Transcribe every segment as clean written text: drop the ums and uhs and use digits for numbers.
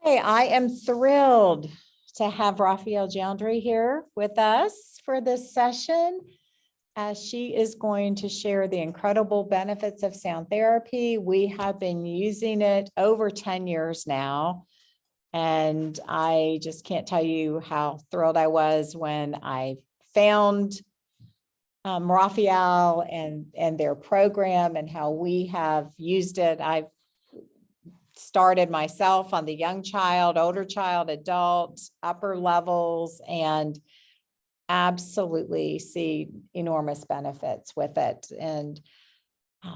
Hey, I am thrilled to have Raphael Joundry here with us for this session, as she is going to share the incredible benefits of sound therapy. We have been using it over 10 years now, and I just can't tell you how thrilled I was when I found Raphael and their program and how we have used it. I've started myself on the young child, older child, adult, upper levels, and absolutely see enormous benefits with it. And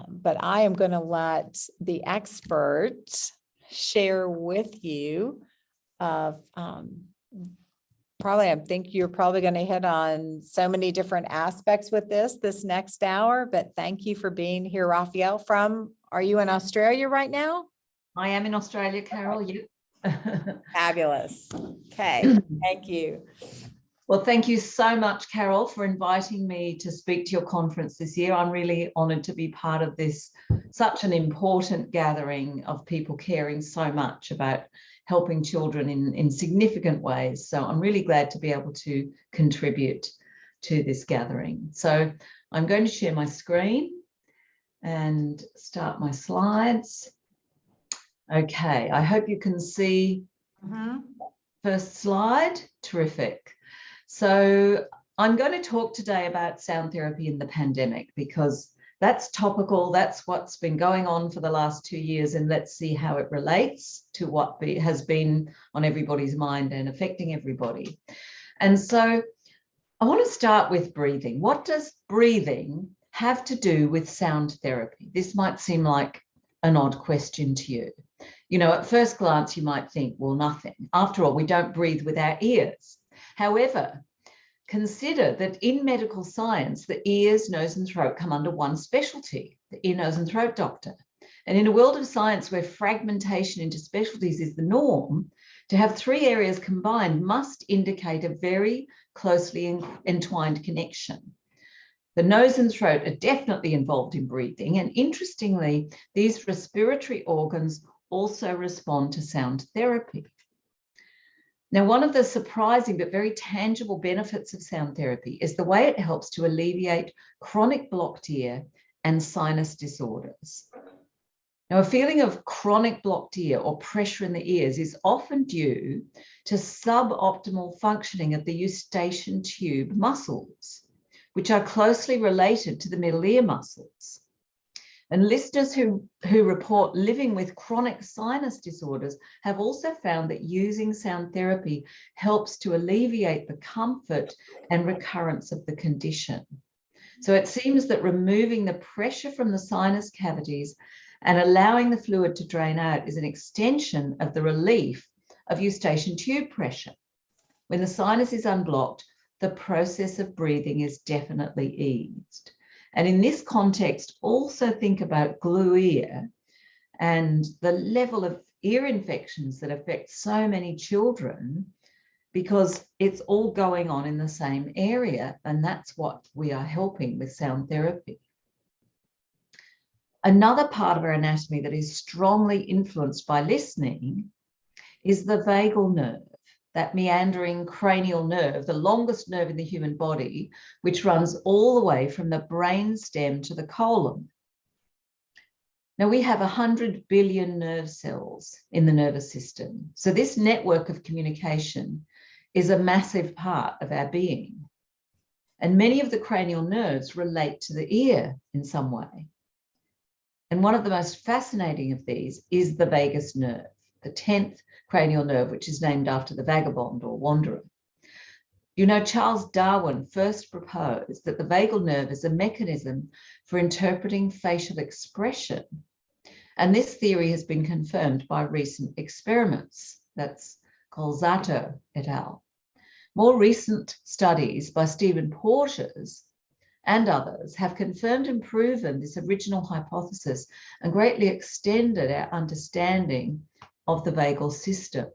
but I am going to let the expert share with you of I think you're probably going to hit on so many different aspects with this next hour, but thank you for being here, Raphael. Are you in Australia right now? I am in Australia, Carol. You. Fabulous. Okay, thank you. Well, thank you so much, Carol, for inviting me to speak to your conference this year. I'm really honoured to be part of this, such an important gathering of people caring so much about helping children in significant ways. So I'm really glad to be able to contribute to this gathering. So I'm going to share my screen and start my slides. Okay, I hope you can see first slide. Terrific. So I'm going to talk today about sound therapy in the pandemic because that's topical. That's what's been going on for the last 2 years, and let's see how it relates to what has been on everybody's mind and affecting everybody. And so I want to start with breathing. What does breathing have to do with sound therapy? This might seem like an odd question to you. You know, at first glance, you might think, well, nothing. After all, we don't breathe with our ears. However, consider that in medical science, the ears, nose and throat come under one specialty, the ear, nose and throat doctor. And in a world of science where fragmentation into specialties is the norm, to have 3 areas combined must indicate a very closely entwined connection. The nose and throat are definitely involved in breathing, and interestingly, these respiratory organs also respond to sound therapy. Now, one of the surprising but very tangible benefits of sound therapy is the way it helps to alleviate chronic blocked ear and sinus disorders. Now, a feeling of chronic blocked ear or pressure in the ears is often due to suboptimal functioning of the eustachian tube muscles, which are closely related to the middle ear muscles. And listeners who report living with chronic sinus disorders have also found that using sound therapy helps to alleviate the comfort and recurrence of the condition. So it seems that removing the pressure from the sinus cavities and allowing the fluid to drain out is an extension of the relief of eustachian tube pressure. When the sinus is unblocked, the process of breathing is definitely eased. And in this context, also think about glue ear and the level of ear infections that affect so many children, because it's all going on in the same area, and that's what we are helping with sound therapy. Another part of our anatomy that is strongly influenced by listening is the vagal nerve, that meandering cranial nerve, the longest nerve in the human body, which runs all the way from the brain stem to the colon. Now, we have 100 billion nerve cells in the nervous system. So this network of communication is a massive part of our being. And many of the cranial nerves relate to the ear in some way. And one of the most fascinating of these is the vagus nerve, the 10th cranial nerve, which is named after the vagabond or wanderer. You know, Charles Darwin first proposed that the vagal nerve is a mechanism for interpreting facial expression. And this theory has been confirmed by recent experiments. That's Colzatto et al. More recent studies by Stephen Porges and others have confirmed and proven this original hypothesis and greatly extended our understanding of the vagal system.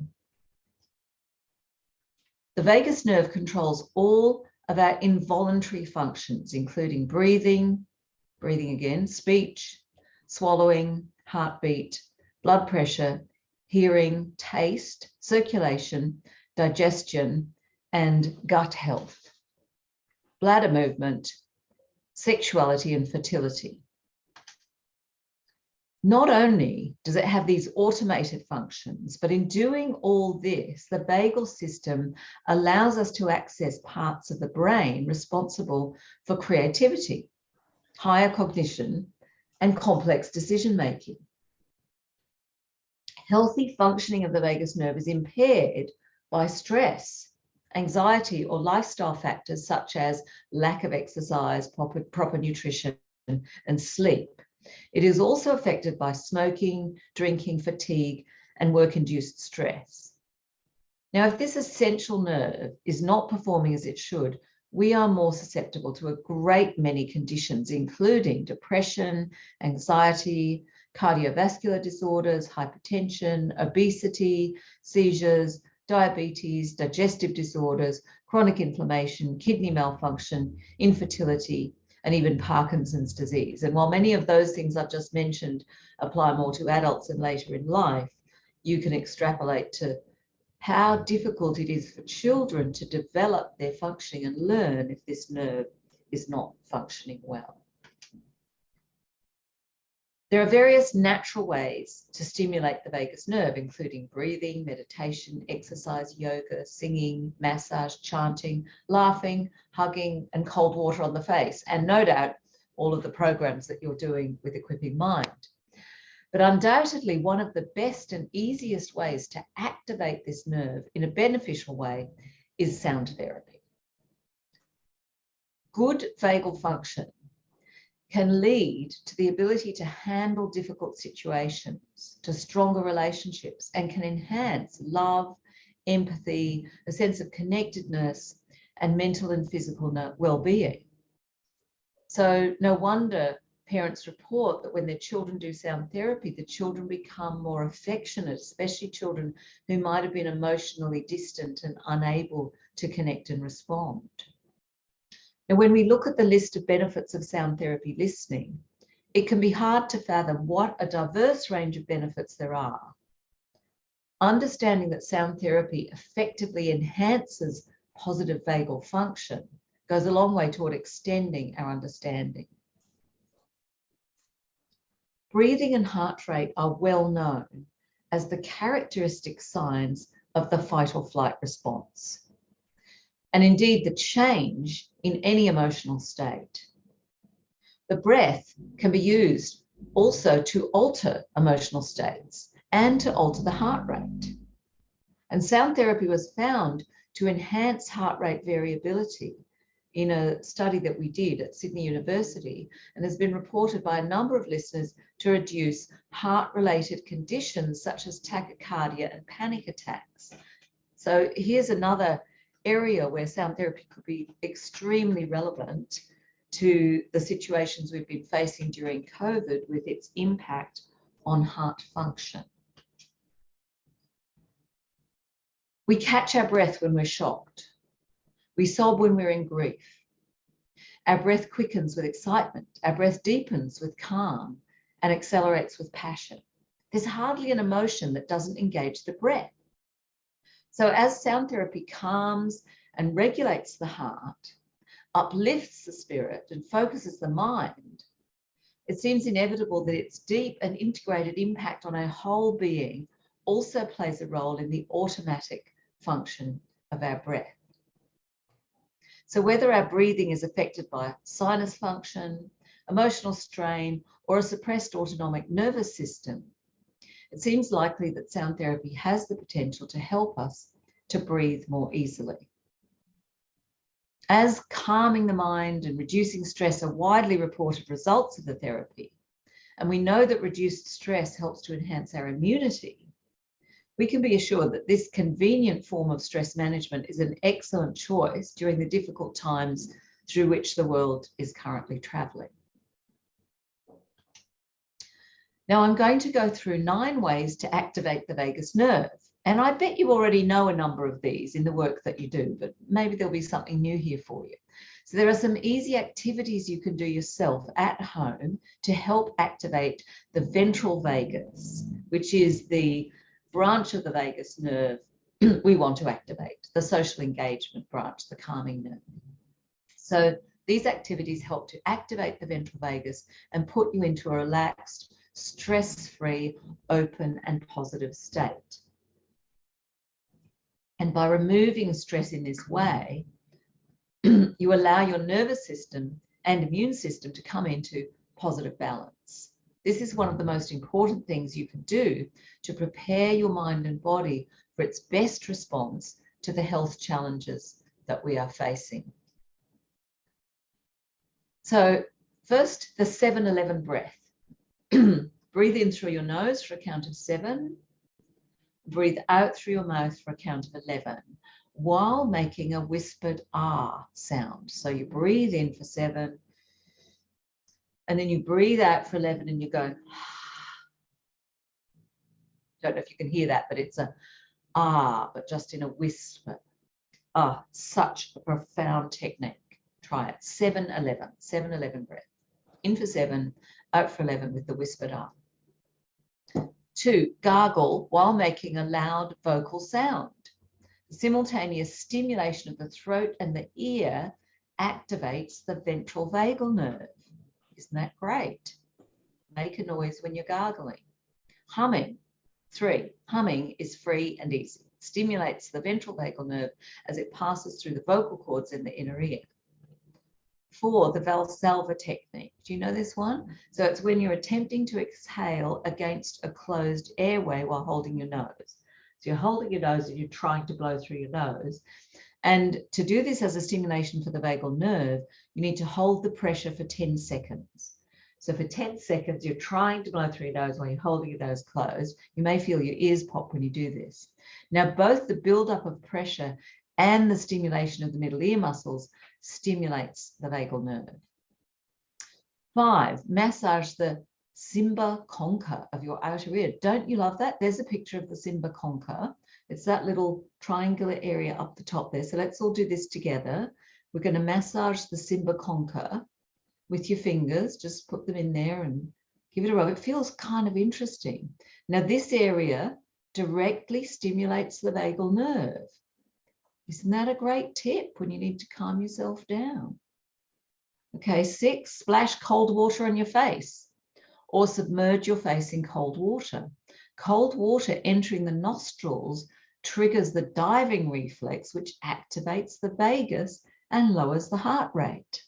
The vagus nerve controls all of our involuntary functions, including breathing again, speech, swallowing, heartbeat, blood pressure, hearing, taste, circulation, digestion, and gut health, bladder movement, sexuality, and fertility. Not only does it have these automated functions, but in doing all this, the vagal system allows us to access parts of the brain responsible for creativity, higher cognition, and complex decision-making. Healthy functioning of the vagus nerve is impaired by stress, anxiety, or lifestyle factors such as lack of exercise, proper nutrition, and sleep. It is also affected by smoking, drinking, fatigue, and work-induced stress. Now, if this essential nerve is not performing as it should, we are more susceptible to a great many conditions, including depression, anxiety, cardiovascular disorders, hypertension, obesity, seizures, diabetes, digestive disorders, chronic inflammation, kidney malfunction, infertility, and even Parkinson's disease. And while many of those things I've just mentioned apply more to adults and later in life, you can extrapolate to how difficult it is for children to develop their functioning and learn if this nerve is not functioning well. There are various natural ways to stimulate the vagus nerve, including breathing, meditation, exercise, yoga, singing, massage, chanting, laughing, hugging, and cold water on the face, and no doubt all of the programs that you're doing with Equipping Mind. But undoubtedly, one of the best and easiest ways to activate this nerve in a beneficial way is sound therapy. Good vagal function can lead to the ability to handle difficult situations, to stronger relationships, and can enhance love, empathy, a sense of connectedness, and mental and physical well-being. So no wonder parents report that when their children do sound therapy, the children become more affectionate, especially children who might have been emotionally distant and unable to connect and respond. And when we look at the list of benefits of sound therapy listening, it can be hard to fathom what a diverse range of benefits there are. Understanding that sound therapy effectively enhances positive vagal function goes a long way toward extending our understanding. Breathing and heart rate are well known as the characteristic signs of the fight or flight response, and indeed the change in any emotional state. The breath can be used also to alter emotional states and to alter the heart rate. And sound therapy was found to enhance heart rate variability in a study that we did at Sydney University, and has been reported by a number of listeners to reduce heart-related conditions such as tachycardia and panic attacks. So here's another area where sound therapy could be extremely relevant to the situations we've been facing during COVID with its impact on heart function. We catch our breath when we're shocked. We sob when we're in grief. Our breath quickens with excitement. Our breath deepens with calm and accelerates with passion. There's hardly an emotion that doesn't engage the breath. So as sound therapy calms and regulates the heart, uplifts the spirit and focuses the mind, it seems inevitable that its deep and integrated impact on our whole being also plays a role in the automatic function of our breath. So whether our breathing is affected by sinus function, emotional strain, or a suppressed autonomic nervous system, it seems likely that sound therapy has the potential to help us to breathe more easily. As calming the mind and reducing stress are widely reported results of the therapy, and we know that reduced stress helps to enhance our immunity, we can be assured that this convenient form of stress management is an excellent choice during the difficult times through which the world is currently traveling. Now I'm going to go through 9 ways to activate the vagus nerve. And I bet you already know a number of these in the work that you do, but maybe there'll be something new here for you. So there are some easy activities you can do yourself at home to help activate the ventral vagus, which is the branch of the vagus nerve we want to activate, the social engagement branch, the calming nerve. So these activities help to activate the ventral vagus and put you into a relaxed, stress-free, open and positive state. And by removing stress in this way, you allow your nervous system and immune system to come into positive balance. This is one of the most important things you can do to prepare your mind and body for its best response to the health challenges that we are facing. So first, the 7-11 breath. Breathe in through your nose for a count of 7. Breathe out through your mouth for a count of 11, while making a whispered ah sound. So you breathe in for 7, and then you breathe out for 11, and you're going, don't know if you can hear that, but it's a ah, but just in a whisper. Ah, such a profound technique. Try it. 7-11, 7-11 breath. In for 7, out for 11 with the whispered ah. 2, gargle while making a loud vocal sound. The simultaneous stimulation of the throat and the ear activates the ventral vagal nerve. Isn't that great? Make a noise when you're gargling. Humming. 3, humming is free and easy. It stimulates the ventral vagal nerve as it passes through the vocal cords in the inner ear. 4, the Valsalva technique. Do you know this one? So it's when you're attempting to exhale against a closed airway while holding your nose. So you're holding your nose and you're trying to blow through your nose. And to do this as a stimulation for the vagal nerve, you need to hold the pressure for 10 seconds. So for 10 seconds, you're trying to blow through your nose while you're holding your nose closed. You may feel your ears pop when you do this. Now, both the buildup of pressure and the stimulation of the middle ear muscles stimulates the vagal nerve. 5, massage the Simba concha of your outer ear. Don't you love that? There's a picture of the Simba concha. It's that little triangular area up the top there. So let's all do this together. We're going to massage the Simba concha with your fingers. Just put them in there and give it a rub. It feels kind of interesting. Now, this area directly stimulates the vagal nerve. Isn't that a great tip when you need to calm yourself down? Okay, 6, splash cold water on your face or submerge your face in cold water. Cold water entering the nostrils triggers the diving reflex, which activates the vagus and lowers the heart rate.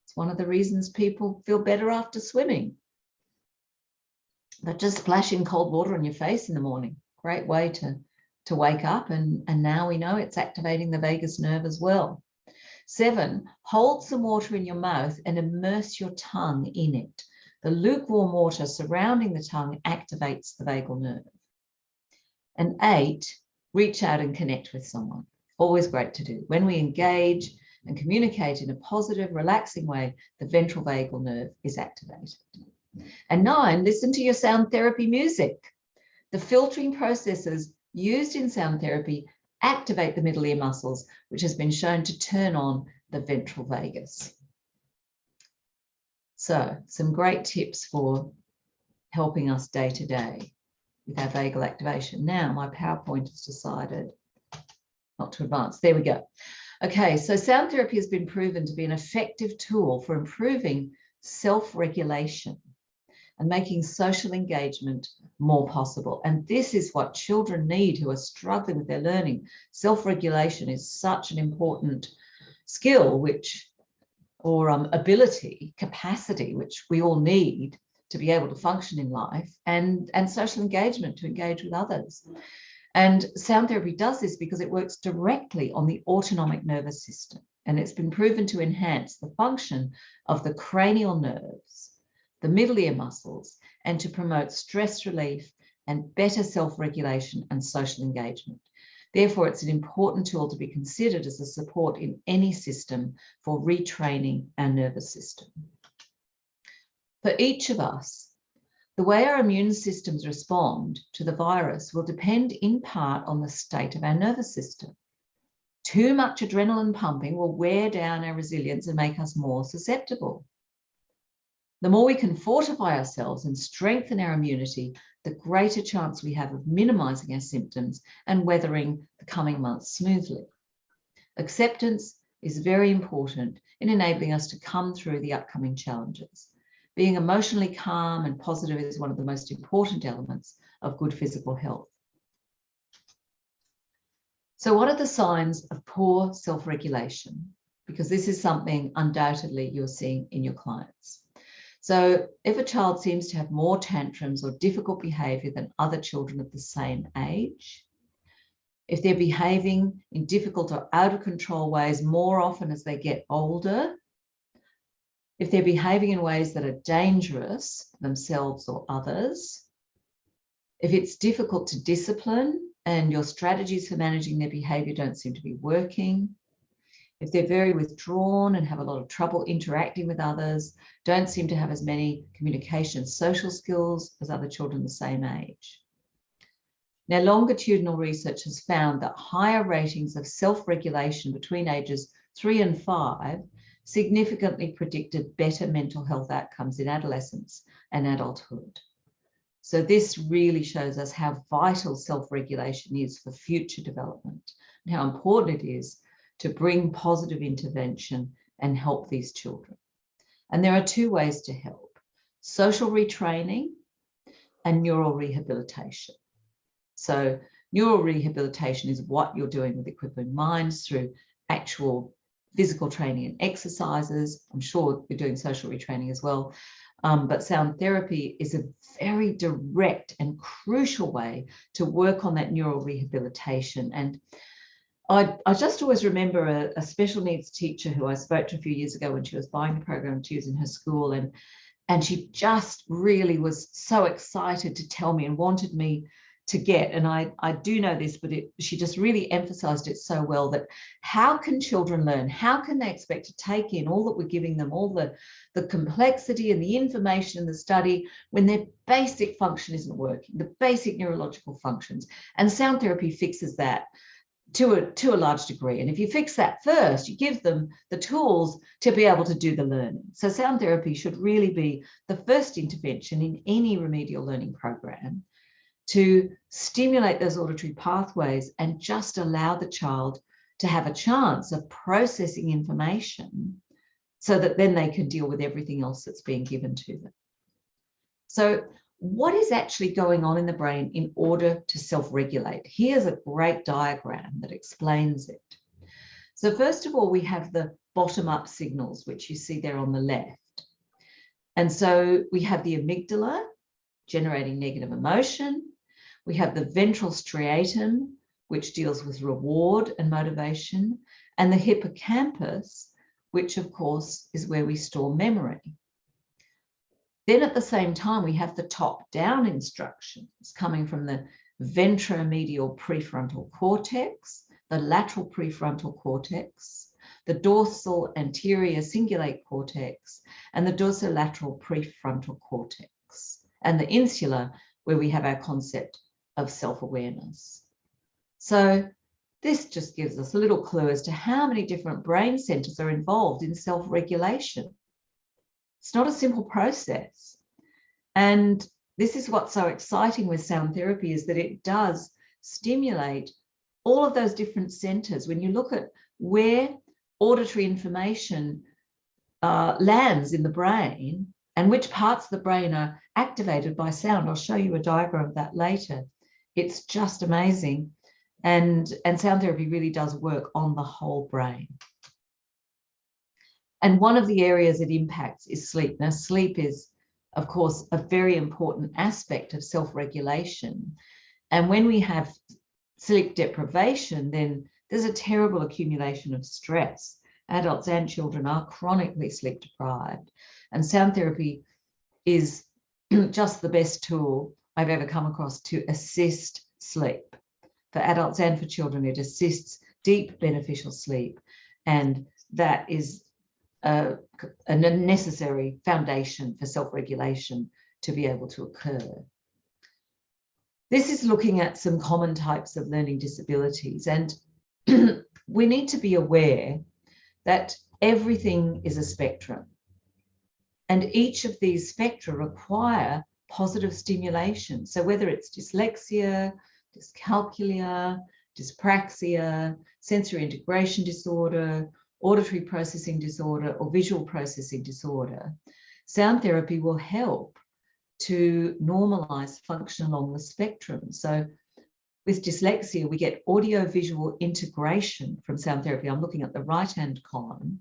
It's one of the reasons people feel better after swimming. But just splashing cold water on your face in the morning, great way to wake up, and now we know it's activating the vagus nerve as well. 7, hold some water in your mouth and immerse your tongue in it. The lukewarm water surrounding the tongue activates the vagal nerve. And 8, reach out and connect with someone. Always great to do. When we engage and communicate in a positive, relaxing way, the ventral vagal nerve is activated. And 9, listen to your sound therapy music. The filtering processes used in sound therapy activate the middle ear muscles, which has been shown to turn on the ventral vagus. So, some great tips for helping us day to day with our vagal activation. Now, my PowerPoint has decided not to advance. There we go. Okay, so sound therapy has been proven to be an effective tool for improving self-regulation and making social engagement more possible. And this is what children need who are struggling with their learning. Self-regulation is such an important skill, ability, capacity, which we all need to be able to function in life, and social engagement to engage with others. And sound therapy does this because it works directly on the autonomic nervous system. And it's been proven to enhance the function of the cranial nerves, the middle ear muscles, and to promote stress relief and better self-regulation and social engagement. Therefore, it's an important tool to be considered as a support in any system for retraining our nervous system. For each of us, the way our immune systems respond to the virus will depend in part on the state of our nervous system. Too much adrenaline pumping will wear down our resilience and make us more susceptible. The more we can fortify ourselves and strengthen our immunity, the greater chance we have of minimizing our symptoms and weathering the coming months smoothly. Acceptance is very important in enabling us to come through the upcoming challenges. Being emotionally calm and positive is one of the most important elements of good physical health. So what are the signs of poor self-regulation? Because this is something undoubtedly you're seeing in your clients. So if a child seems to have more tantrums or difficult behavior than other children of the same age, if they're behaving in difficult or out of control ways more often as they get older, if they're behaving in ways that are dangerous for themselves or others, if it's difficult to discipline and your strategies for managing their behavior don't seem to be working, if they're very withdrawn and have a lot of trouble interacting with others, don't seem to have as many communication social skills as other children the same age. Now, longitudinal research has found that higher ratings of self-regulation between ages 3 and 5 significantly predicted better mental health outcomes in adolescence and adulthood. So this really shows us how vital self-regulation is for future development and how important it is to bring positive intervention and help these children. And there are 2 ways to help: social retraining and neural rehabilitation. So neural rehabilitation is what you're doing with equipping minds through actual physical training and exercises. I'm sure you're doing social retraining as well. But sound therapy is a very direct and crucial way to work on that neural rehabilitation. And I just always remember a special needs teacher who I spoke to a few years ago when she was buying the program. She was in her school, and she just really was so excited to tell me and wanted me to get, and I do know this, but she just really emphasized it so well, that how can children learn? How can they expect to take in all that we're giving them, all the complexity and the information and the study, when their basic function isn't working, the basic neurological functions? And sound therapy fixes that to a large degree. And if you fix that first, you give them the tools to be able to do the learning. So sound therapy should really be the first intervention in any remedial learning program to stimulate those auditory pathways and just allow the child to have a chance of processing information so that then they can deal with everything else that's being given to them. So what is actually going on in the brain in order to self-regulate? Here's a great diagram that explains it. So first of all, we have the bottom-up signals, which you see there on the left. And so we have the amygdala generating negative emotion. We have the ventral striatum, which deals with reward and motivation, and the hippocampus, which of course is where we store memory. Then at the same time, we have the top-down instructions coming from the ventromedial prefrontal cortex, the lateral prefrontal cortex, the dorsal anterior cingulate cortex, and the dorsolateral prefrontal cortex, and the insula, where we have our concept of self-awareness. So this just gives us a little clue as to how many different brain centers are involved in self-regulation. It's not a simple process. And this is what's so exciting with sound therapy, is that it does stimulate all of those different centers. When you look at where auditory information lands in the brain and which parts of the brain are activated by sound, I'll show you a diagram of that later. It's just amazing. And sound therapy really does work on the whole brain. And one of the areas it impacts is sleep. Now, sleep is, of course, a very important aspect of self-regulation. And when we have sleep deprivation, then there's a terrible accumulation of stress. Adults and children are chronically sleep deprived. And sound therapy is just the best tool I've ever come across to assist sleep. For adults and for children, it assists deep beneficial sleep. And that is a necessary foundation for self-regulation to be able to occur. This is looking at some common types of learning disabilities, and we need to be aware that everything is a spectrum, and each of these spectra require positive stimulation. So whether it's dyslexia, dyscalculia, dyspraxia, sensory integration disorder, auditory processing disorder, or visual processing disorder, sound therapy will help to normalize function along the spectrum. So with dyslexia, we get audio-visual integration from sound therapy. I'm looking at the right-hand column,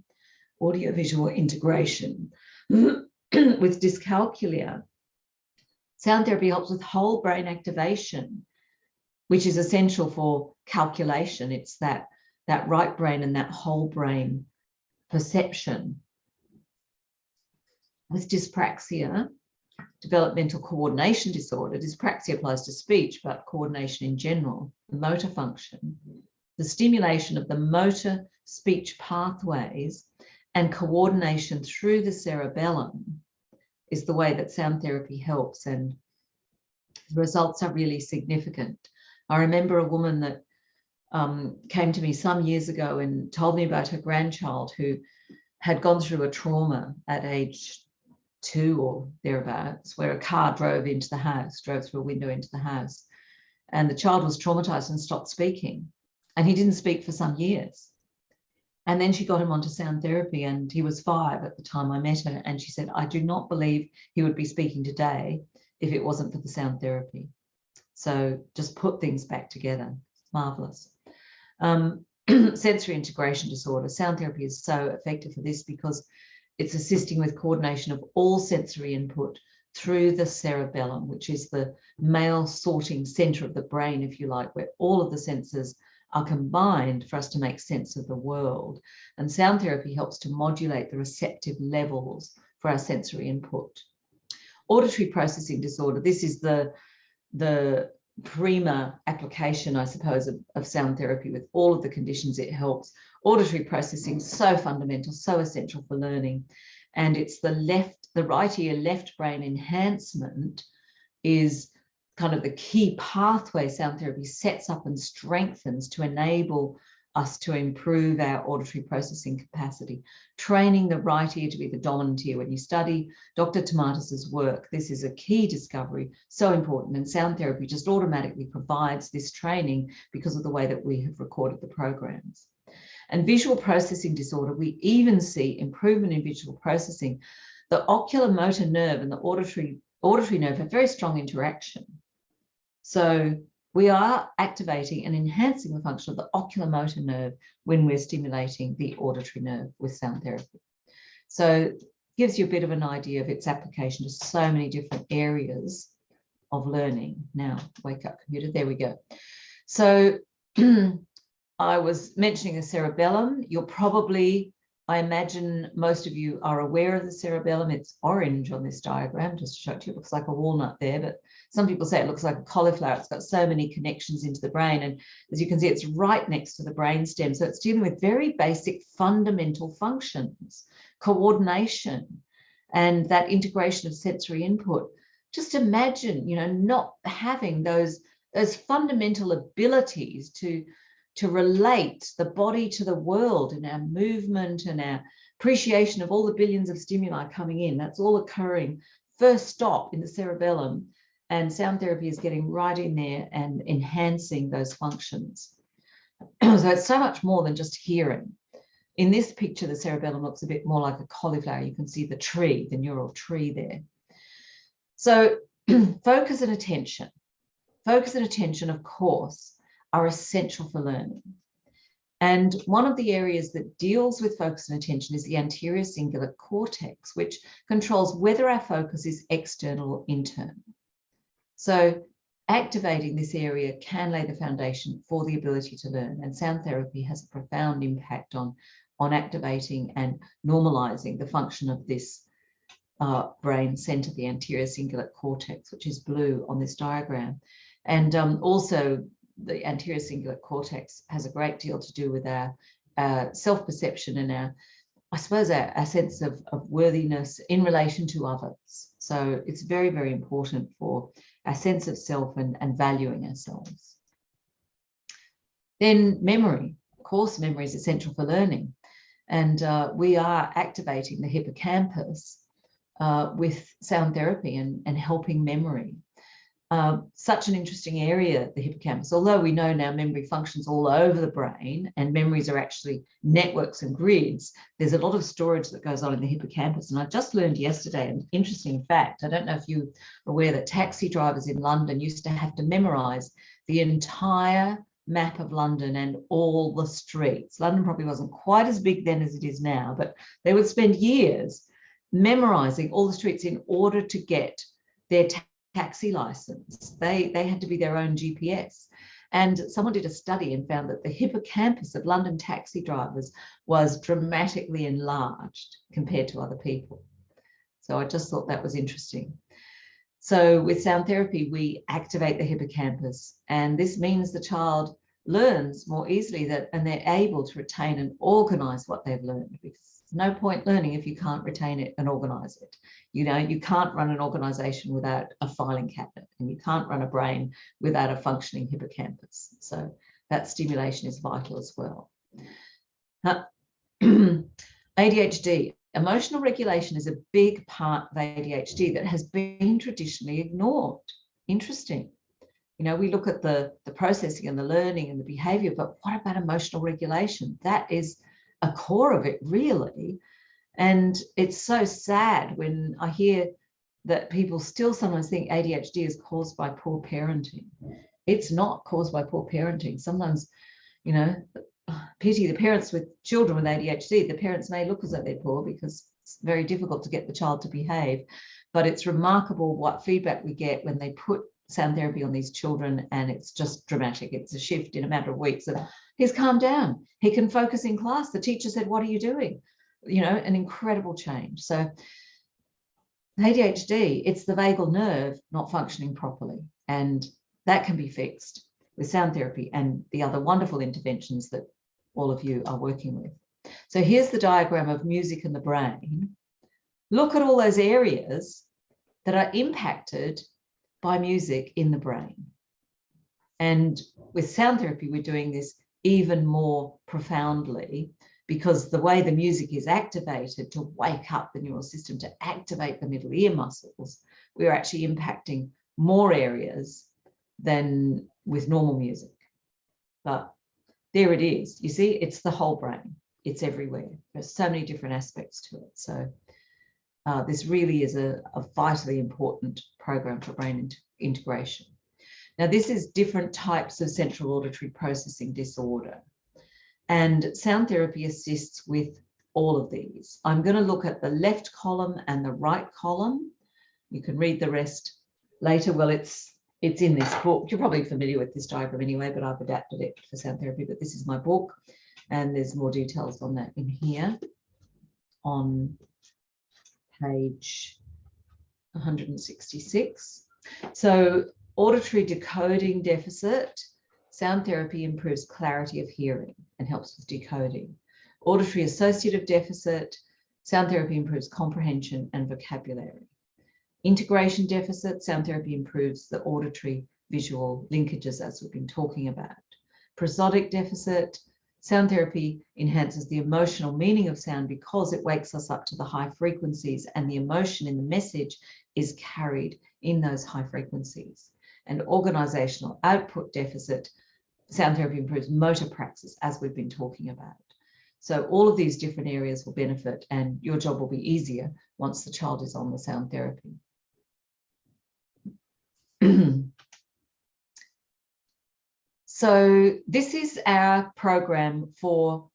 audio-visual integration. With dyscalculia, sound therapy helps with whole brain activation, which is essential for calculation. It's that right brain and that whole brain perception. With dyspraxia, developmental coordination disorder, dyspraxia applies to speech, but coordination in general, the motor function, the stimulation of the motor speech pathways and coordination through the cerebellum is the way that sound therapy helps, and the results are really significant. I remember a woman that came to me some years ago and told me about her grandchild who had gone through a trauma at age 2 or thereabouts, where a car drove through a window into the house, and the child was traumatized and stopped speaking, and he didn't speak for some years. And then she got him onto sound therapy, and he was 5 at the time I met her, and she said, I do not believe he would be speaking today if it wasn't for the sound therapy. So just put things back together. Marvelous. Sensory integration disorder. Sound therapy is so effective for this because it's assisting with coordination of all sensory input through the cerebellum, which is the mail sorting center of the brain, if you like, where all of the senses are combined for us to make sense of the world. And sound therapy helps to modulate the receptive levels for our sensory input. Auditory processing disorder. This is the prima application, I suppose, of sound therapy with all of the conditions it helps. Auditory processing, so fundamental, so essential for learning. And it's the right ear, left brain enhancement is kind of the key pathway sound therapy sets up and strengthens to enable us to improve our auditory processing capacity, training the right ear to be the dominant ear. When you study Dr. Tomatis's work, this is a key discovery, so important, and sound therapy just automatically provides this training because of the way that we have recorded the programs. And visual processing disorder, we even see improvement in visual processing. The oculomotor nerve and the auditory nerve have very strong interaction. So we are activating and enhancing the function of the oculomotor nerve when we're stimulating the auditory nerve with sound therapy. So it gives you a bit of an idea of its application to so many different areas of learning. Now, wake up computer, there we go. So I was mentioning the cerebellum. You're probably, I imagine most of you are aware of the cerebellum. It's orange on this diagram, just to show it to you. It looks like a walnut there, but some people say it looks like a cauliflower. It's got so many connections into the brain. And as you can see, it's right next to the brainstem. So it's dealing with very basic fundamental functions, coordination, and that integration of sensory input. Just imagine, not having those fundamental abilities to relate the body to the world and our movement and our appreciation of all the billions of stimuli coming in. That's all occurring first stop in the cerebellum, and sound therapy is getting right in there and enhancing those functions. So it's so much more than just hearing. In this picture, the cerebellum looks a bit more like a cauliflower. You can see the tree, the neural tree there. So focus and attention. Focus and attention, of course, are essential for learning. And one of the areas that deals with focus and attention is the anterior cingulate cortex, which controls whether our focus is external or internal. So activating this area can lay the foundation for the ability to learn, and sound therapy has a profound impact on activating and normalizing the function of this brain center, the anterior cingulate cortex, which is blue on this diagram. And also the anterior cingulate cortex has a great deal to do with our self-perception and our sense of worthiness in relation to others. So it's very, very important for our sense of self and valuing ourselves. Then memory. Of course, memory is essential for learning. And we are activating the hippocampus with sound therapy and helping memory. Such an interesting area, the hippocampus. Although we know now memory functions all over the brain and memories are actually networks and grids, there's a lot of storage that goes on in the hippocampus. And I just learned yesterday an interesting fact. I don't know if you're aware that taxi drivers in London used to have to memorize the entire map of London and all the streets. London probably wasn't quite as big then as it is now, but they would spend years memorizing all the streets in order to get their taxi license. They had to be their own GPS. And someone did a study and found that the hippocampus of London taxi drivers was dramatically enlarged compared to other people. So I just thought that was interesting. So with sound therapy, we activate the hippocampus, and this means the child learns more easily and they're able to retain and organize what they've learned, because there's no point learning if you can't retain it and organize it. You know, you can't run an organization without a filing cabinet, and you can't run a brain without a functioning hippocampus. So that stimulation is vital as well. ADHD. Emotional regulation is a big part of ADHD that has been traditionally ignored. Interesting. You know, we look at the processing and the learning and the behavior, but what about emotional regulation? That is a core of it, really. And it's so sad when I hear that people still sometimes think ADHD is caused by poor parenting. It's not caused by poor parenting. Sometimes, you know, pity the parents with children with ADHD. The parents may look as though they're poor because it's very difficult to get the child to behave. But it's remarkable what feedback we get when they put sound therapy on these children, and it's just dramatic. It's a shift in a matter of weeks of, he's calmed down. He can focus in class. The teacher said, "What are you doing?" You know, an incredible change. So ADHD, it's the vagal nerve not functioning properly, and that can be fixed with sound therapy and the other wonderful interventions that all of you are working with. So here's the diagram of music and the brain. Look at all those areas that are impacted by music in the brain. And with sound therapy, we're doing this even more profoundly, because the way the music is activated to wake up the neural system, to activate the middle ear muscles, we're actually impacting more areas than with normal music. But there it is. You see, it's the whole brain. It's everywhere. There's so many different aspects to it. So this really is a vitally important program for brain integration. Now, this is different types of central auditory processing disorder. And sound therapy assists with all of these. I'm going to look at the left column and the right column. You can read the rest later. Well, it's in this book. You're probably familiar with this diagram anyway, but I've adapted it for sound therapy. But this is my book, and there's more details on that in here on page 166. So auditory decoding deficit. Sound therapy improves clarity of hearing and helps with decoding. Auditory associative deficit. Sound therapy improves comprehension and vocabulary. Integration deficit. Sound therapy improves the auditory visual linkages, as we've been talking about. Prosodic deficit. Sound therapy enhances the emotional meaning of sound because it wakes us up to the high frequencies, and the emotion in the message is carried in those high frequencies. And organizational output deficit. Sound therapy improves motor praxis, as we've been talking about. So all of these different areas will benefit, and your job will be easier once the child is on the sound therapy. So this is our program for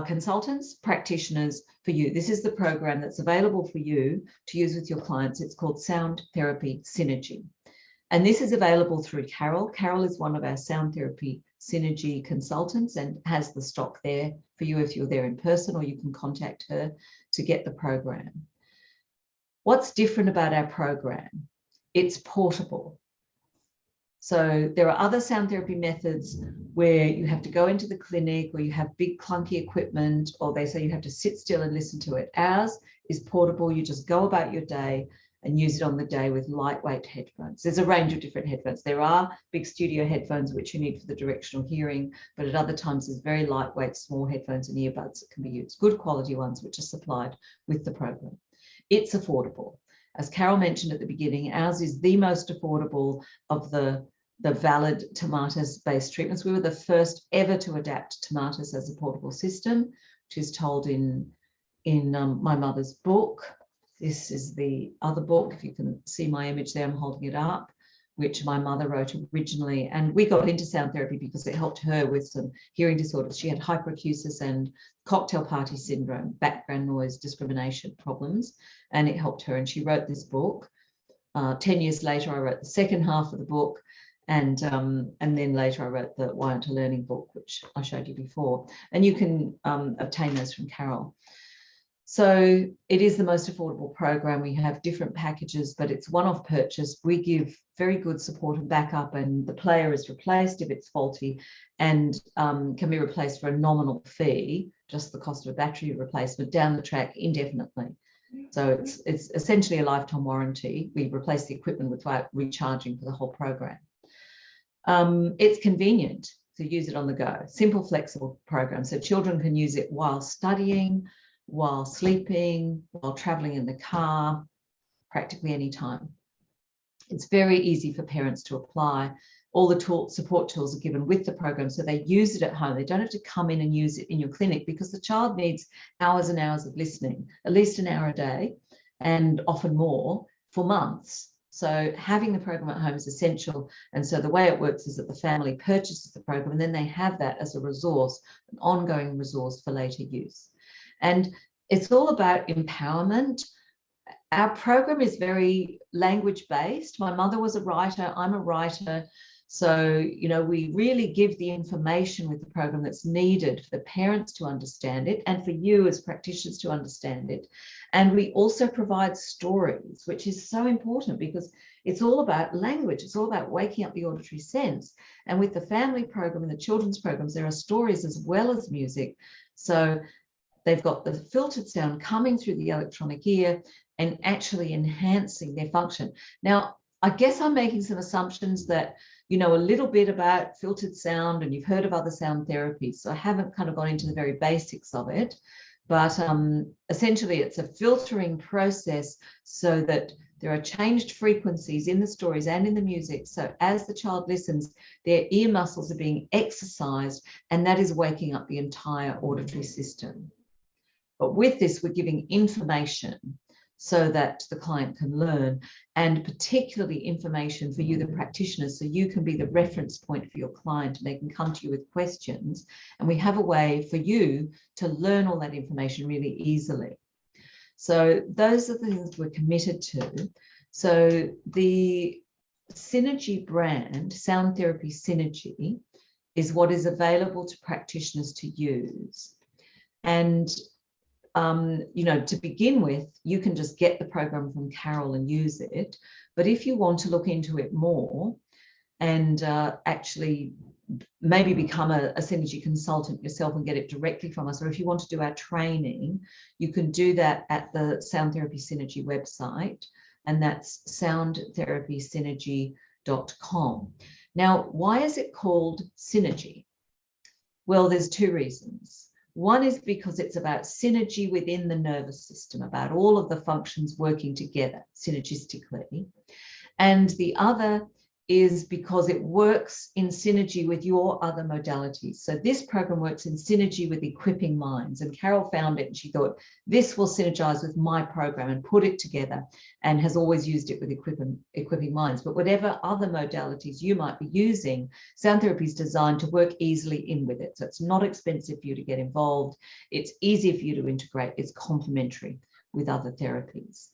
consultants, practitioners, for you. This is the program that's available for you to use with your clients. It's called Sound Therapy Synergy. And this is available through Carol. Carol is one of our sound therapy synergy consultants and has the stock there for you if you're there in person, or you can contact her to get the program. What's different about our program? It's portable. So there are other sound therapy methods where you have to go into the clinic, or you have big clunky equipment, or they say you have to sit still and listen to it. Ours is portable. You just go about your day and use it on the day with lightweight headphones. There's a range of different headphones. There are big studio headphones, which you need for the directional hearing, but at other times there's very lightweight, small headphones and earbuds that can be used. Good quality ones, which are supplied with the program. it's affordable. As Carol mentioned at the beginning, ours is the most affordable of the valid Tomatis-based treatments. We were the first ever to adapt Tomatis as a portable system, which is told in my mother's book. This is the other book. If you can see my image there, I'm holding it up, which my mother wrote originally. And we got into sound therapy because it helped her with some hearing disorders. She had hyperacusis and cocktail party syndrome, background noise discrimination problems, and it helped her. And she wrote this book. 10 years later, I wrote the second half of the book. And then later I wrote the Why Aren't I Learning book, which I showed you before. And you can obtain those from Carol. So it is the most affordable program. We have different packages, but it's one-off purchase. We give very good support and backup, and the player is replaced if it's faulty and can be replaced for a nominal fee, just the cost of a battery replacement, down the track indefinitely. So it's essentially a lifetime warranty. We replace the equipment without recharging for the whole program. It's convenient to use it on the go. Simple, flexible program. So children can use it while studying, while sleeping, while traveling in the car, practically any time. It's very easy for parents to apply. All the support tools are given with the program, so they use it at home. They don't have to come in and use it in your clinic, because the child needs hours and hours of listening, at least an hour a day, and often more for months. So having the program at home is essential. And so the way it works is that the family purchases the program, and then they have that as a resource, an ongoing resource for later use. And it's all about empowerment. Our program is very language-based. My mother was a writer, I'm a writer. So, you know, we really give the information with the program that's needed for the parents to understand it and for you as practitioners to understand it. And we also provide stories, which is so important because it's all about language. It's all about waking up the auditory sense. And with the family program and the children's programs, there are stories as well as music. So they've got the filtered sound coming through the electronic ear and actually enhancing their function. Now, I guess I'm making some assumptions that you know a little bit about filtered sound and you've heard of other sound therapies. So I haven't kind of gone into the very basics of it, but essentially it's a filtering process so that there are changed frequencies in the stories and in the music. So as the child listens, their ear muscles are being exercised, and that is waking up the entire auditory system. But with this, we're giving information so that the client can learn, and particularly information for you, the practitioners, so you can be the reference point for your client and they can come to you with questions. And we have a way for you to learn all that information really easily. So those are the things we're committed to. So the Synergy brand, Sound Therapy Synergy, is what is available to practitioners to use. And you know, to begin with, you can just get the program from Carol and use it. But if you want to look into it more and actually maybe become a Synergy consultant yourself and get it directly from us, or if you want to do our training, you can do that at the Sound Therapy Synergy website, and that's soundtherapysynergy.com. Now, why is it called Synergy? Well, there's two reasons. One is because it's about synergy within the nervous system, about all of the functions working together synergistically. And the other is because it works in synergy with your other modalities. So this program works in synergy with equipping minds. And Carol found it and she thought, this will synergize with my program, and put it together, and has always used it with equipping minds. But whatever other modalities you might be using, sound therapy is designed to work easily in with it. So it's not expensive for you to get involved. It's easy for you to integrate. It's complementary with other therapies.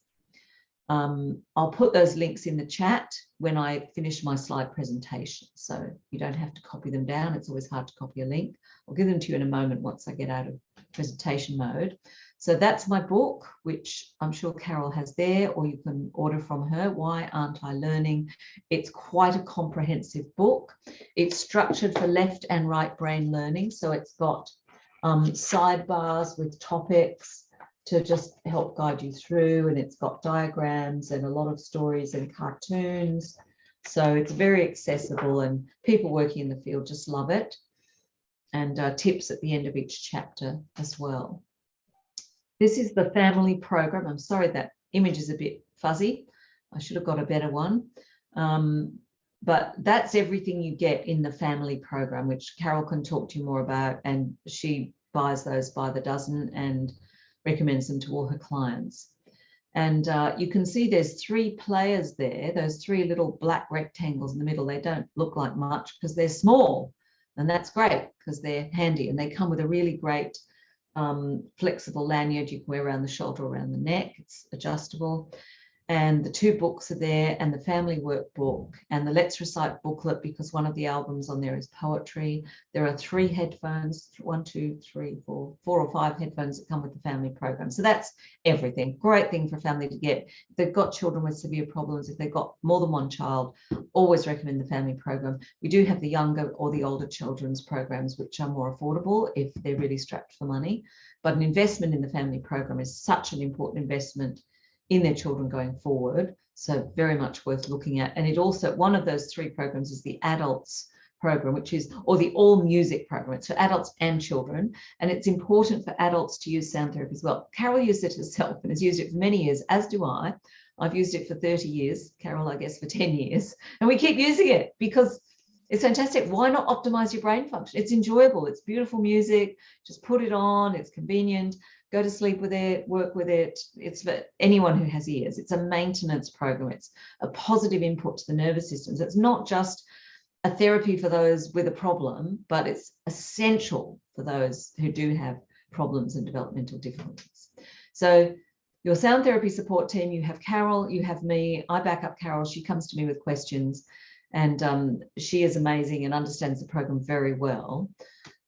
I'll put those links in the chat when I finish my slide presentation, so you don't have to copy them down. It's always hard to copy a link. I'll give them to you in a moment once I get out of presentation mode. So that's my book, which I'm sure Carol has there, or you can order from her, Why Aren't I Learning? It's quite a comprehensive book. It's structured for left and right brain learning. So it's got sidebars with topics to just help guide you through, and it's got diagrams and a lot of stories and cartoons. So it's very accessible, and people working in the field just love it. And tips at the end of each chapter as well. This is the family program. I'm sorry that image is a bit fuzzy. I should have got a better one. But that's everything you get in the family program, which Carol can talk to you more about. And she buys those by the dozen and recommends them to all her clients. And you can see there's 3 players there, those 3 little black rectangles in the middle. They don't look like much because they're small. And that's great because they're handy, and they come with a really great flexible lanyard you can wear around the shoulder, around the neck. It's adjustable. And the 2 books are there, and the family workbook and the Let's Recite booklet, because one of the albums on there is poetry. There are 3 headphones, 1, 2, 3, 4 or 5 headphones that come with the family program. So that's everything. Great thing for a family to get. If they've got children with severe problems, if they've got more than 1 child, always recommend the family program. We do have the younger or the older children's programs, which are more affordable if they're really strapped for money. But an investment in the family program is such an important investment in their children going forward. So very much worth looking at. And it also, one of those 3 programs is the adults program, which is, or the all music program. It's for adults and children. And it's important for adults to use sound therapy as well. Carol used it herself and has used it for many years, as do I. I've used it for 30 years. Carol, I guess, for 10 years. And we keep using it because it's fantastic. Why not optimize your brain function? It's enjoyable. It's beautiful music. Just put it on. It's convenient. Go to sleep with it, work with it. It's for anyone who has ears. It's a maintenance program. It's a positive input to the nervous system. So it's not just a therapy for those with a problem, but it's essential for those who do have problems and developmental difficulties. So your sound therapy support team, you have Carol, you have me. I back up Carol. She comes to me with questions, and she is amazing and understands the program very well.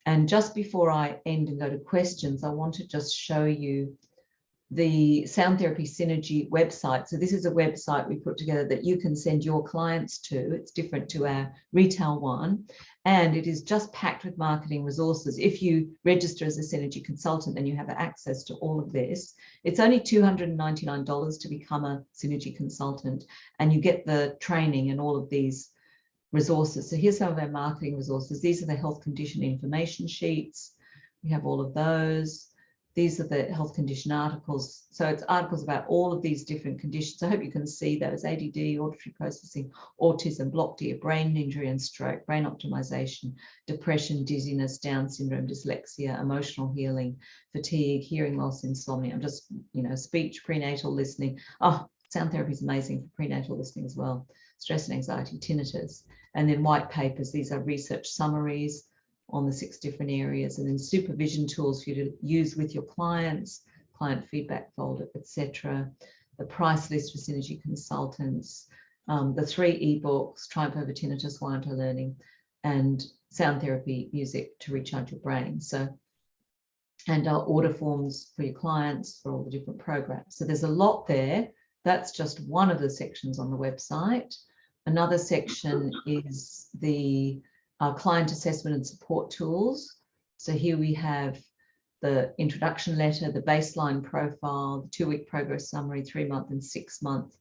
And just before I end and go to questions, I want to just show you the Sound Therapy Synergy website. So this is a website we put together that you can send your clients to. It's different to our retail one. And it is just packed with marketing resources. If you register as a Synergy consultant, then you have access to all of this. It's only $299 to become a Synergy consultant, and you get the training and all of these resources. So here's some of our marketing resources. These are the health condition information sheets. We have all of those. These are the health condition articles. So it's articles about all of these different conditions. I hope you can see those: ADD, auditory processing, autism, blocked ear, brain injury and stroke, brain optimization, depression, dizziness, Down syndrome, dyslexia, emotional healing, fatigue, hearing loss, insomnia. I'm just, speech, prenatal listening. Oh, sound therapy is amazing for prenatal listening as well. Stress and anxiety, tinnitus. And then white papers. These are research summaries on the 6 different areas, and then supervision tools for you to use with your clients, client feedback folder, etc. The price list for Synergy consultants, the 3 ebooks, Triumph Over Tinnitus, Why Aren't I Learning, and sound therapy music to recharge your brain. So, and order forms for your clients for all the different programs. So there's a lot there. That's just one of the sections on the website. Another section is the client assessment and support tools. So here we have the introduction letter, the baseline profile, the 2-week progress summary, 3-month and 6-month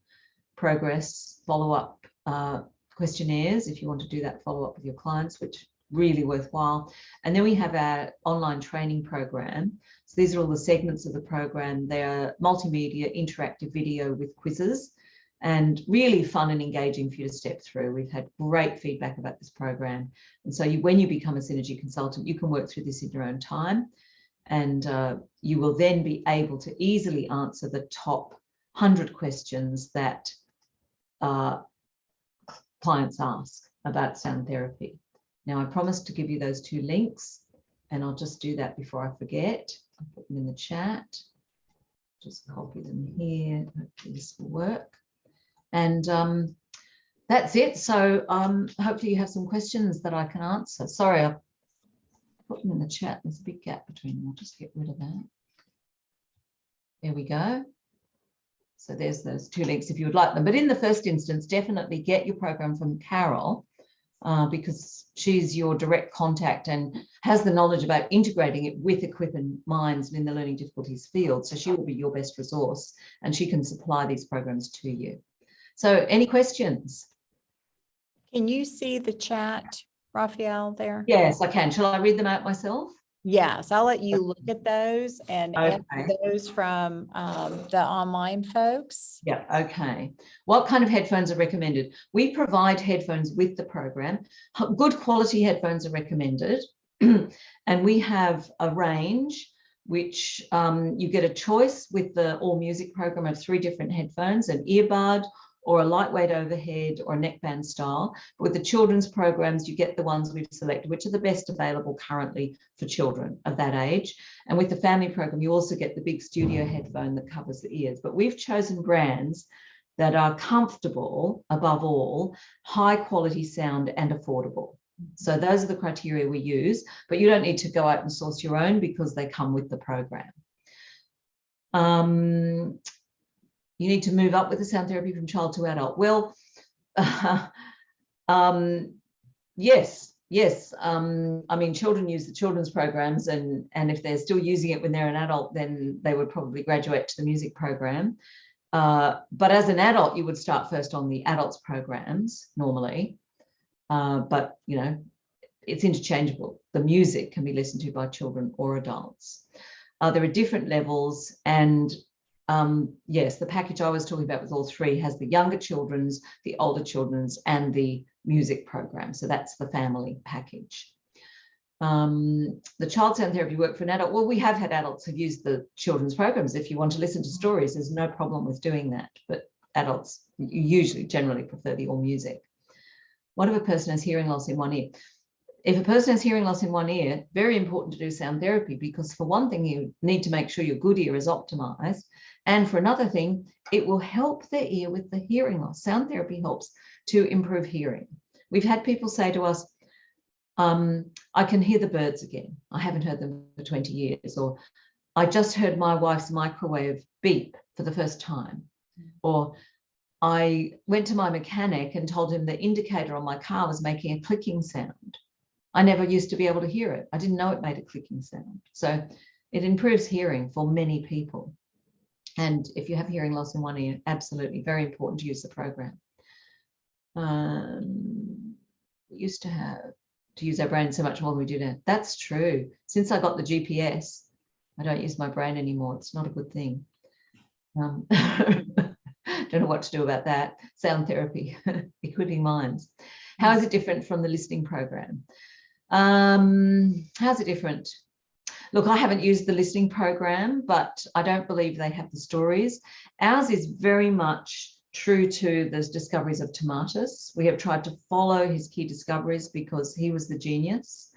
progress follow-up questionnaires if you want to do that follow-up with your clients, which really worthwhile. And then we have our online training program. So these are all the segments of the program. They are multimedia, interactive video with quizzes, and really fun and engaging for you to step through. We've had great feedback about this program. And so when you become a Synergy consultant, you can work through this in your own time. And you will then be able to easily answer the top 100 questions that clients ask about sound therapy. Now, I promised to give you those 2 links, and I'll just do that before I forget. I'll put them in the chat. Just copy them here. Hopefully this will work. And that's it. So hopefully you have some questions that I can answer. Sorry, I'll put them in the chat. There's a big gap between them. I'll just get rid of that. There we go. So there's those 2 links if you would like them. But in the first instance, definitely get your program from Carol, because she's your direct contact and has the knowledge about integrating it with equipping minds in the learning difficulties field. So she will be your best resource, and she can supply these programs to you. So any questions? Can you see the chat, Raphael, there? Yes, I can. Shall I read them out myself? Yes, I'll let you look at those and answer Okay. those from the online folks. Yeah, okay. What kind of headphones are recommended? We provide headphones with the program. Good quality headphones are recommended. And we have a range which you get a choice with the All Music program of 3 different headphones, an earbud or a lightweight overhead or a neckband style. But with the children's programs, you get the ones we've selected, which are the best available currently for children of that age. And with the family program, you also get the big studio headphone that covers the ears. But we've chosen brands that are comfortable, above all, high quality sound and affordable. So those are the criteria we use, but you don't need to go out and source your own because they come with the program. You need to move up with the sound therapy from child to adult. Well, yes. I mean, children use the children's programs, and if they're still using it when they're an adult, then they would probably graduate to the music program. But as an adult, you would start first on the adults programs normally. But, you know, it's interchangeable. The music can be listened to by children or adults. There are different levels, and yes, the package I was talking about with all 3 has the younger children's, the older children's, and the music program. So that's the family package. The child sound therapy work for an adult. Well, we have had adults who've used the children's programs. If you want to listen to stories, there's no problem with doing that. But adults usually generally prefer the all music. What if a person has hearing loss in one ear? If a person has hearing loss in one ear, very important to do sound therapy, because for one thing, you need to make sure your good ear is optimized. And for another thing, it will help their ear with the hearing loss. Sound therapy helps to improve hearing. We've had people say to us, I can hear the birds again. I haven't heard them for 20 years. Or I just heard my wife's microwave beep for the first time. Or I went to my mechanic and told him the indicator on my car was making a clicking sound. I never used to be able to hear it. I didn't know it made a clicking sound. So it improves hearing for many people. And if you have hearing loss in one ear, absolutely very important to use the program. We used to have to use our brain so much more than we do now. That's true. Since I got the GPS, I don't use my brain anymore. It's not a good thing. Don't know what to do about that. Sound therapy, equipping minds. How is it different from the listening program? How's it different? Look, I haven't used the listening program, but I don't believe they have the stories. Ours is very much true to the discoveries of Tomatis. We have tried to follow his key discoveries because he was the genius.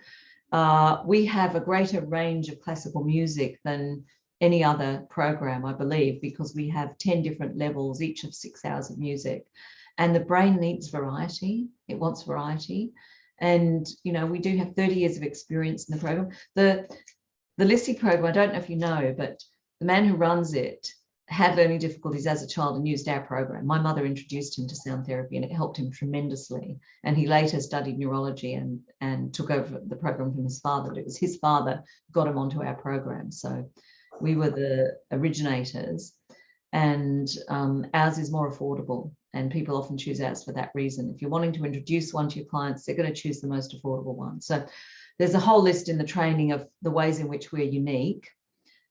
We have a greater range of classical music than any other program, I believe, because we have 10 different levels, each of 6 hours of music. And the brain needs variety. It wants variety. And, you know, we do have 30 years of experience in the program. The listening program, I don't know if you know, but the man who runs it had learning difficulties as a child and used our program. My mother introduced him to sound therapy, and it helped him tremendously. And he later studied neurology and took over the program from his father. But it was his father who got him onto our program. So we were the originators, and ours is more affordable, and people often choose ours for that reason. If you're wanting to introduce one to your clients, they're going to choose the most affordable one. So there's a whole list in the training of the ways in which we're unique,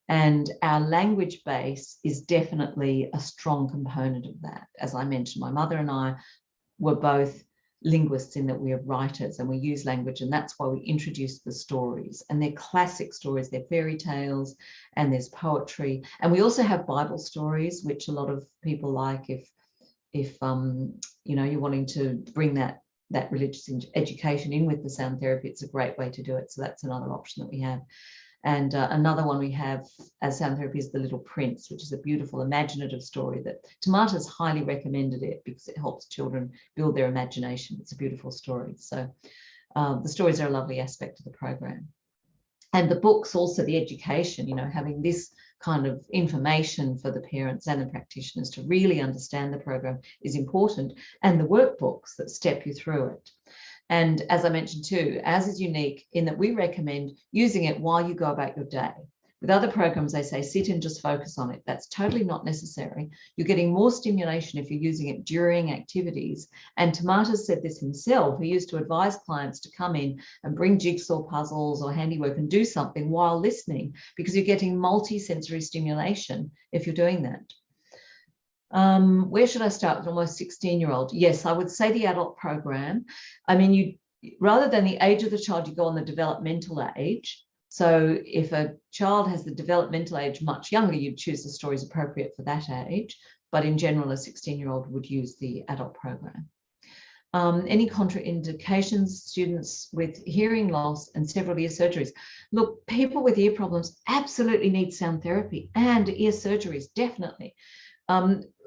and our language base is definitely a strong component of that. As I mentioned, my mother and I were both linguists in that we are writers and we use language, and that's why we introduced the stories. And they're classic stories, they're fairy tales, and there's poetry. And we also have Bible stories, which a lot of people like if you know, you're wanting to bring that religious education in with the sound therapy. It's a great way to do it. So that's another option that we have. And another one we have as sound therapy is The Little Prince, which is a beautiful imaginative story that Tomatis highly recommended it because it helps children build their imagination. It's a beautiful story. So the stories are a lovely aspect of the program. And the books, also the education, you know, having this kind of information for the parents and the practitioners to really understand the program is important, and the workbooks that step you through it. And as I mentioned too, ours is unique in that we recommend using it while you go about your day. With other programs, they say sit and just focus on it. That's totally not necessary. You're getting more stimulation if you're using it during activities. And Tomatas said this himself. He used to advise clients to come in and bring jigsaw puzzles or handiwork and do something while listening, because you're getting multi-sensory stimulation if you're doing that. Where should I start with almost 16-year-old? Yes, I would say the adult program. I mean, rather than the age of the child, you go on the developmental age. So if a child has the developmental age much younger, you'd choose the stories appropriate for that age. But in general, a 16-year-old would use the adult program. Any contraindications, students with hearing loss and several ear surgeries? Look, people with ear problems absolutely need sound therapy, and ear surgeries, definitely.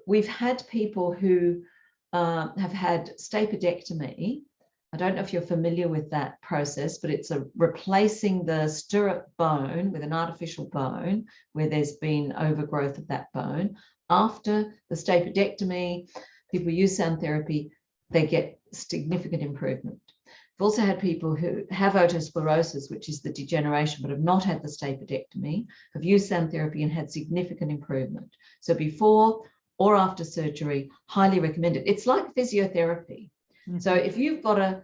We've had people who have had stapedectomy. I don't know if you're familiar with that process, but it's replacing the stirrup bone with an artificial bone where there's been overgrowth of that bone. After the stapedectomy, people use sound therapy, they get significant improvement. We've also had people who have otosclerosis, which is the degeneration, but have not had the stapedectomy, have used sound therapy and had significant improvement. So before or after surgery, highly recommended. It's like physiotherapy. Mm-hmm. So if you've got a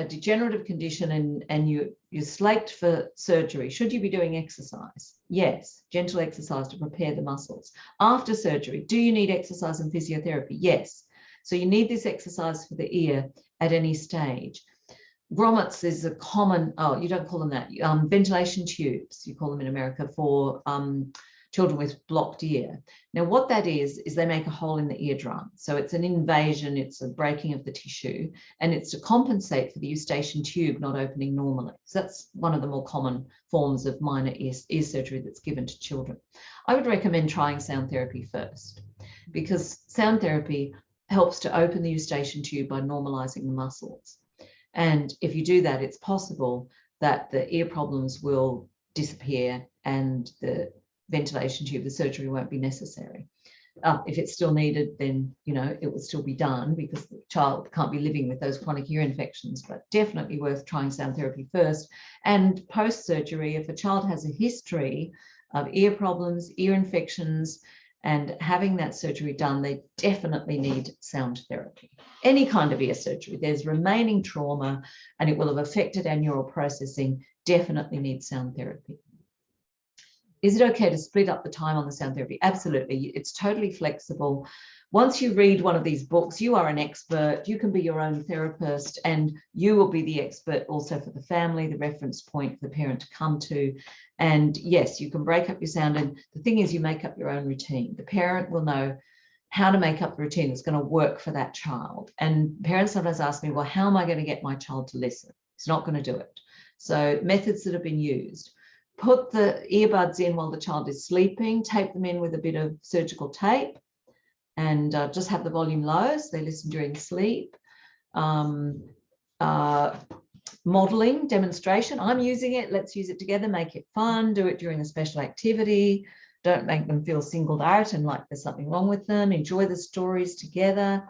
degenerative condition and you're slaked for surgery, should you be doing exercise? Yes, gentle exercise to prepare the muscles. After surgery, do you need exercise and physiotherapy? Yes. So you need this exercise for the ear at any stage. Grommets is a common, you don't call them that, ventilation tubes, you call them in America, for children with blocked ear. Now, what that is they make a hole in the eardrum. So it's an invasion, it's a breaking of the tissue, and it's to compensate for the eustachian tube not opening normally. So that's one of the more common forms of minor ear surgery that's given to children. I would recommend trying sound therapy first, because sound therapy helps to open the eustachian tube by normalizing the muscles. And if you do that, it's possible that the ear problems will disappear and the ventilation tube, the surgery won't be necessary. If it's still needed, then, it will still be done, because the child can't be living with those chronic ear infections, but definitely worth trying sound therapy first. And post-surgery, if a child has a history of ear problems, ear infections, and having that surgery done, they definitely need sound therapy. Any kind of ear surgery, there's remaining trauma and it will have affected our neural processing, definitely needs sound therapy. Is it okay to split up the time on the sound therapy? Absolutely. It's totally flexible. Once you read one of these books, you are an expert. You can be your own therapist, and you will be the expert also for the family, the reference point for the parent to come to. And yes, you can break up your sound. And the thing is, you make up your own routine. The parent will know how to make up the routine that's going to work for that child. And parents sometimes ask me, well, how am I going to get my child to listen? It's not going to do it. So methods that have been used: put the earbuds in while the child is sleeping, tape them in with a bit of surgical tape, and just have the volume low so they listen during sleep. Modeling, demonstration. I'm using it. Let's use it together. Make it fun. Do it during a special activity. Don't make them feel singled out and like there's something wrong with them. Enjoy the stories together.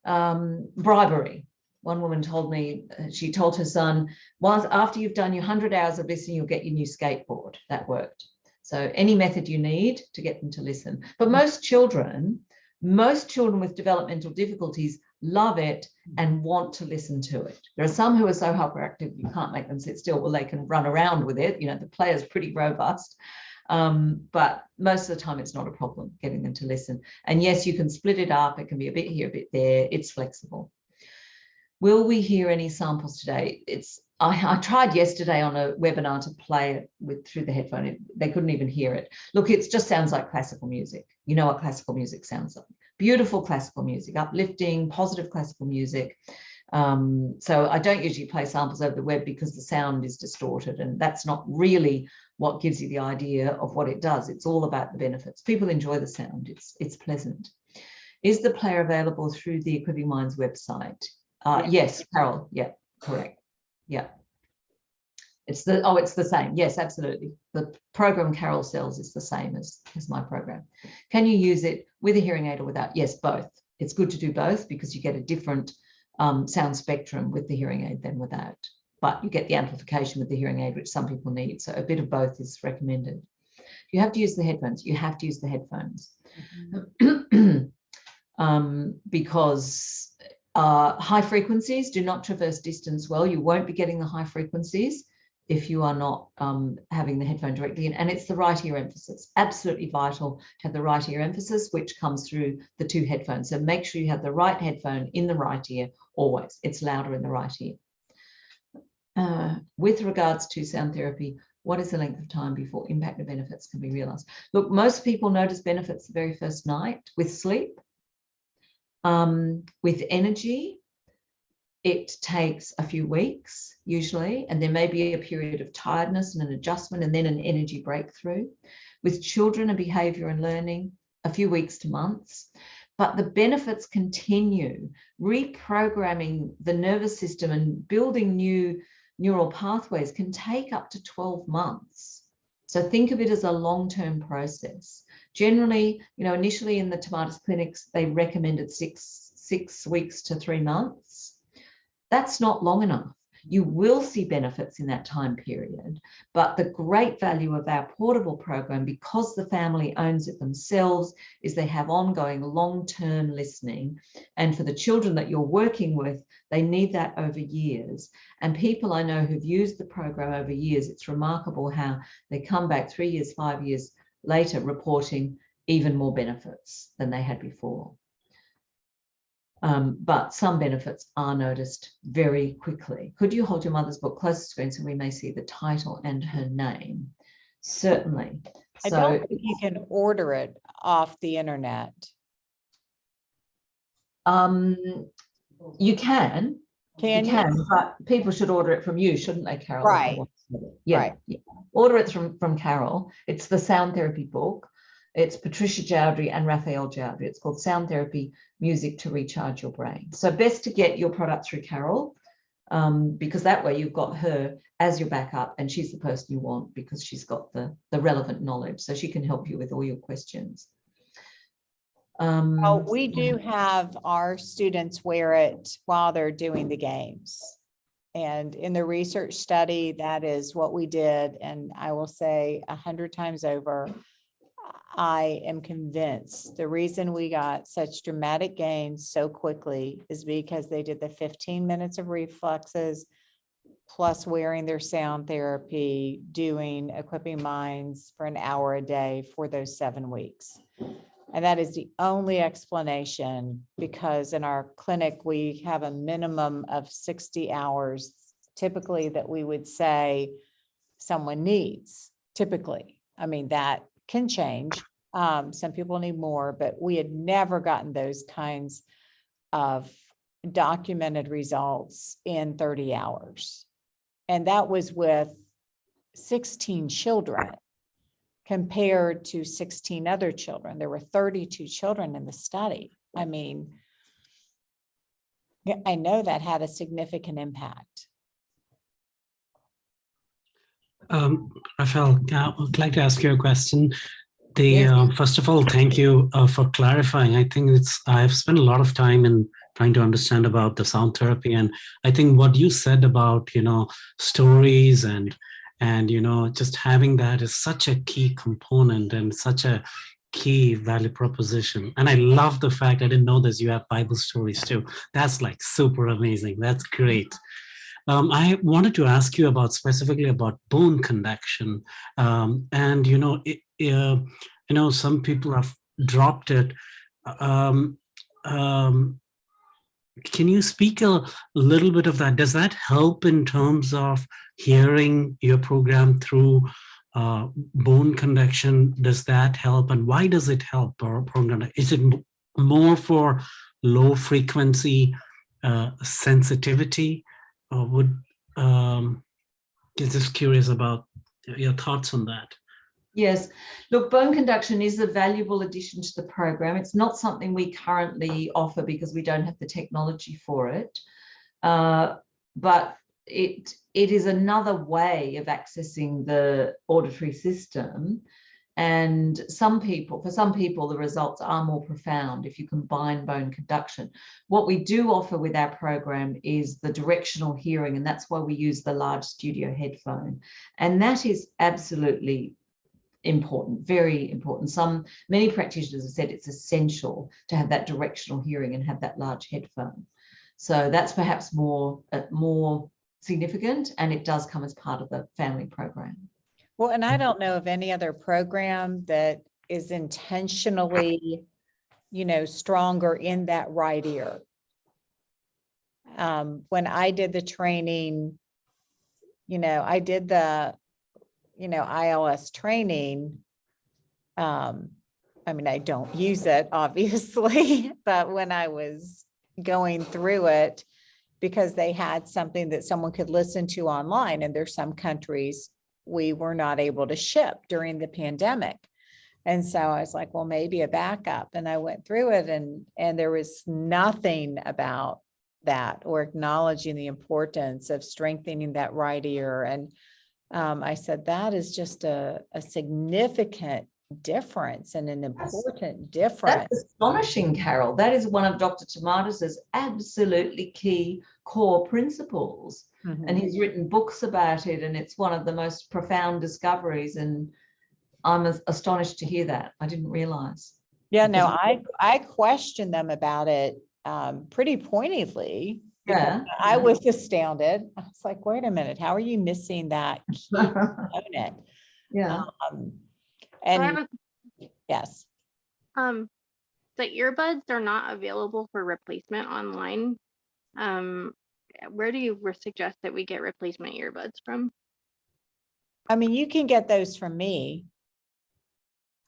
Bribery. One woman told me, she told her son, once after you've done your 100 hours of listening, you'll get your new skateboard. That worked. So any method you need to get them to listen. But most children with developmental difficulties love it and want to listen to it. There are some who are so hyperactive you can't make them sit still. Well, they can run around with it. The player is pretty robust. But most of the time it's not a problem getting them to listen. And yes, you can split it up. It can be a bit here, a bit there. It's flexible. Will we hear any samples today? I tried yesterday on a webinar to play it through the headphone. They couldn't even hear it. Look, it just sounds like classical music. You know what classical music sounds like. Beautiful classical music, uplifting, positive classical music. So I don't usually play samples over the web because the sound is distorted, and that's not really what gives you the idea of what it does. It's all about the benefits. People enjoy the sound. It's pleasant. Is the player available through the Equipping Minds website? Yes, Carol. Yeah, correct. Yeah. It's the same. Yes, absolutely. The program Carol sells is the same as my program. Can you use it with a hearing aid or without? Yes, both. It's good to do both because you get a different sound spectrum with the hearing aid than without. but you get the amplification with the hearing aid, which some people need. So a bit of both is recommended. You have to use the headphones. You have to use the headphones. Because high frequencies do not traverse distance well. You won't be getting the high frequencies if you are not having the headphone directly in. And it's the right ear emphasis. Absolutely vital to have the right ear emphasis, which comes through the two headphones. So make sure you have the right headphone in the right ear always. It's louder in the right ear. With regards to sound therapy, what is the length of time before impact of benefits can be realized? Look, most people notice benefits the very first night with sleep. With energy, it takes a few weeks usually, and there may be a period of tiredness and an adjustment and then an energy breakthrough. With children and behavior and learning, a few weeks to months, but the benefits continue. Reprogramming the nervous system and building new neural pathways can take up to 12 months. So think of it as a long-term process. Generally, initially in the Tomatis clinics, they recommended six weeks to 3 months. That's not long enough. You will see benefits in that time period, but the great value of our portable program, because the family owns it themselves, is they have ongoing long-term listening. And for the children that you're working with, they need that over years. And people I know who've used the program over years, it's remarkable how they come back 3 years, 5 years later reporting even more benefits than they had before. But some benefits are noticed very quickly. Could you hold your mother's book close to the screen so we may see the title and her name? Certainly. I don't think you can order it off the internet. You can. Can you? But people should order it from you, shouldn't they, Carol? Right. Yeah, Right. yeah. Order it from Carol. It's the sound therapy book. It's Patricia Jowdry and Raphael Jowdry. It's called Sound Therapy, Music to Recharge Your Brain. So best to get your product through Carol, because that way you've got her as your backup, and she's the person you want because she's got the relevant knowledge, so she can help you with all your questions. Oh, we do have our students wear it while they're doing the games. And in the research study, that is what we did. And I will say 100 times over, I am convinced the reason we got such dramatic gains so quickly is because they did the 15 minutes of reflexes, plus wearing their sound therapy, doing equipping minds for an hour a day for those 7 weeks. And that is the only explanation, because in our clinic, we have a minimum of 60 hours typically that we would say someone needs, typically. I mean, that can change. Some people need more, but we had never gotten those kinds of documented results in 30 hours. And that was with 16 children compared to 16 other children. There were 32 children in the study. I mean, I know that had a significant impact. Raphael, I would like to ask you a question. Yes. First of all, thank you for clarifying. I think I've spent a lot of time in trying to understand about the sound therapy, and I think what you said about stories and just having that is such a key component and such a key value proposition. And I love the fact, I didn't know this, you have Bible stories too. That's like super amazing. That's great. I wanted to ask you specifically about bone conduction. And some people have dropped it. Can you speak a little bit of that? Does that help in terms of hearing your program through bone conduction? Does that help? And why does it help? Or program? Is it more for low frequency sensitivity? Or just curious about your thoughts on that. Yes, look, bone conduction is a valuable addition to the program. It's not something we currently offer because we don't have the technology for it, but it is another way of accessing the auditory system. And for some people, the results are more profound if you combine bone conduction. What we do offer with our program is the directional hearing, and that's why we use the large studio headphone. And that is absolutely important, very important. Many practitioners have said it's essential to have that directional hearing and have that large headphone. So that's perhaps more significant, and it does come as part of the family program. Well, and I don't know of any other program that is intentionally, stronger in that right ear. When I did the training, I did the, ILS training. I don't use it, obviously, but when I was going through it, because they had something that someone could listen to online, and there's some countries we were not able to ship during the pandemic. And so I was like, well, maybe a backup. And I went through it, and there was nothing about that or acknowledging the importance of strengthening that right ear. And I said, that is just a significant difference and an important difference. That's astonishing, Carol. That is one of Dr. Tomatis's absolutely key core principles. Mm-hmm. And he's written books about it, and it's one of the most profound discoveries. And I'm astonished to hear that. I didn't realize. Yeah, no, I questioned them about it pretty pointedly. Yeah, I was astounded. I was like, wait a minute, how are you missing that key component? Yeah. And yes. The earbuds are not available for replacement online. Where do you suggest that we get replacement earbuds from? You can get those from me.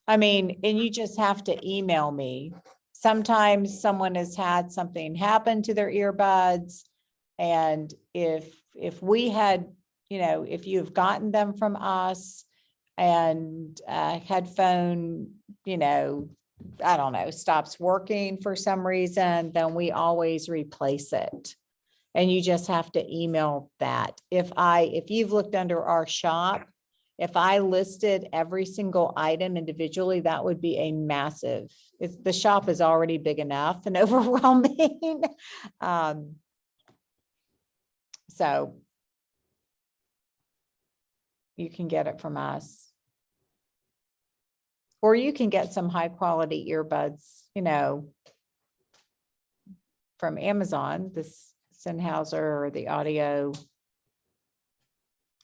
And you just have to email me. Sometimes someone has had something happen to their earbuds. And if we had, if you've gotten them from us and headphone, I don't know, stops working for some reason, then we always replace it. And you just have to email that. If you've looked under our shop, if I listed every single item individually, that would be a massive, the shop is already big enough and overwhelming. So you can get it from us. Or you can get some high quality earbuds, from Amazon, this Sennheiser or the Audio,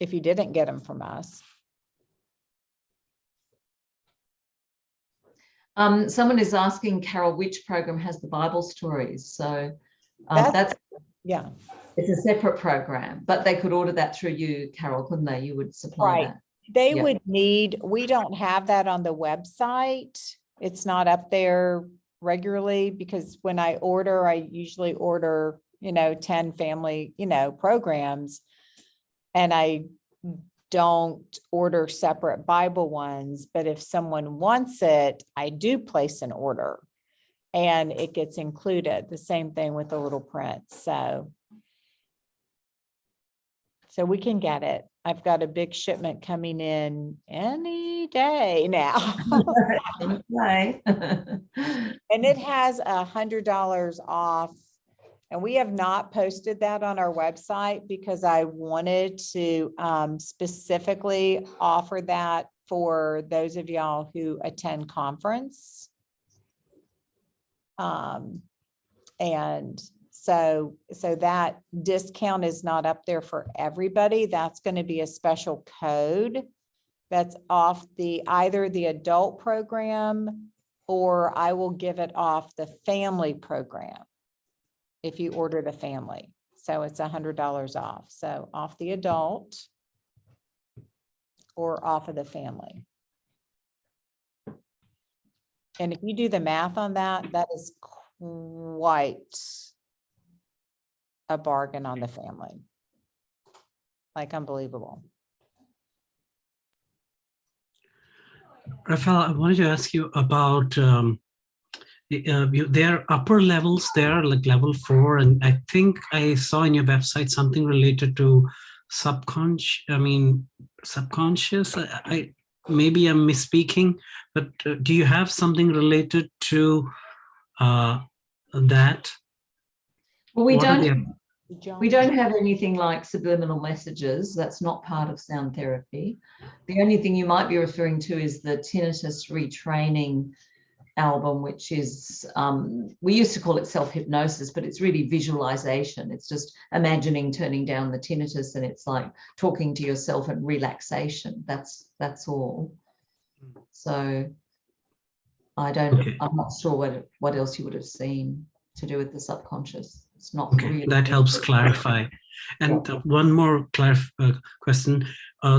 if you didn't get them from us. Someone is asking, Carol, which program has the Bible stories? So Yeah, it's a separate program, but they could order that through you, Carol, couldn't they? You would supply right. that. They would need, we don't have that on the website. It's not up there regularly because when I order, I usually order, 10 family, programs, and I don't order separate Bible ones, but if someone wants it, I do place an order and it gets included. The same thing with the little print. So we can get it. I've got a big shipment coming in any day now. Okay. And it has $100 off. And we have not posted that on our website because I wanted to specifically offer that for those of y'all who attend conference. And so that discount is not up there for everybody. That's going to be a special code that's off either the adult program, or I will give it off the family program if you order the family. So it's $100 off. So off the adult or off of the family. And if you do the math on that, that is quite a bargain on the family. Like unbelievable. Rafael, I wanted to ask you about there are upper levels there, like level 4, and I think I saw in your website something related to subconscious. maybe I'm misspeaking, but do you have something related to that? Well, we What are don't have anything like subliminal messages. That's not part of sound therapy. The only thing you might be referring to is the tinnitus retraining album, which is, we used to call it self-hypnosis, but it's really visualization. It's just imagining turning down the tinnitus, and it's like talking to yourself and relaxation. That's all. So I'm not sure what else you would have seen to do with the subconscious. It's not really. That helps clarify. And one more question.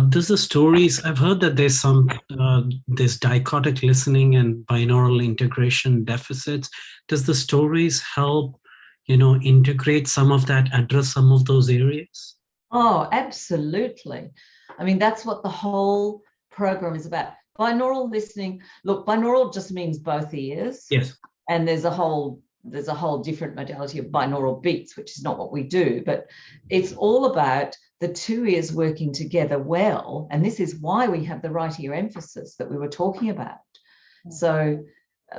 Does the stories, I've heard that there's some, there's dichotic listening and binaural integration deficits. Does the stories help, integrate some of that, address some of those areas? Oh, absolutely. I mean, that's what the whole program is about. Binaural listening, look, binaural just means both ears. Yes. And there's a whole different modality of binaural beats, which is not what we do, but it's all about the two ears working together well. And this is why we have the right ear emphasis that we were talking about. So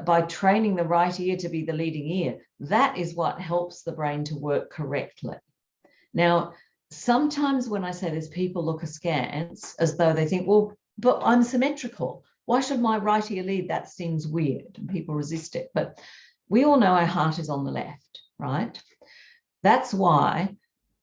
by training the right ear to be the leading ear, that is what helps the brain to work correctly. Now, sometimes when I say this, people look askance as though they think, well, but I'm symmetrical. Why should my right ear lead? That seems weird, and people resist it. But we all know our heart is on the left, right? That's why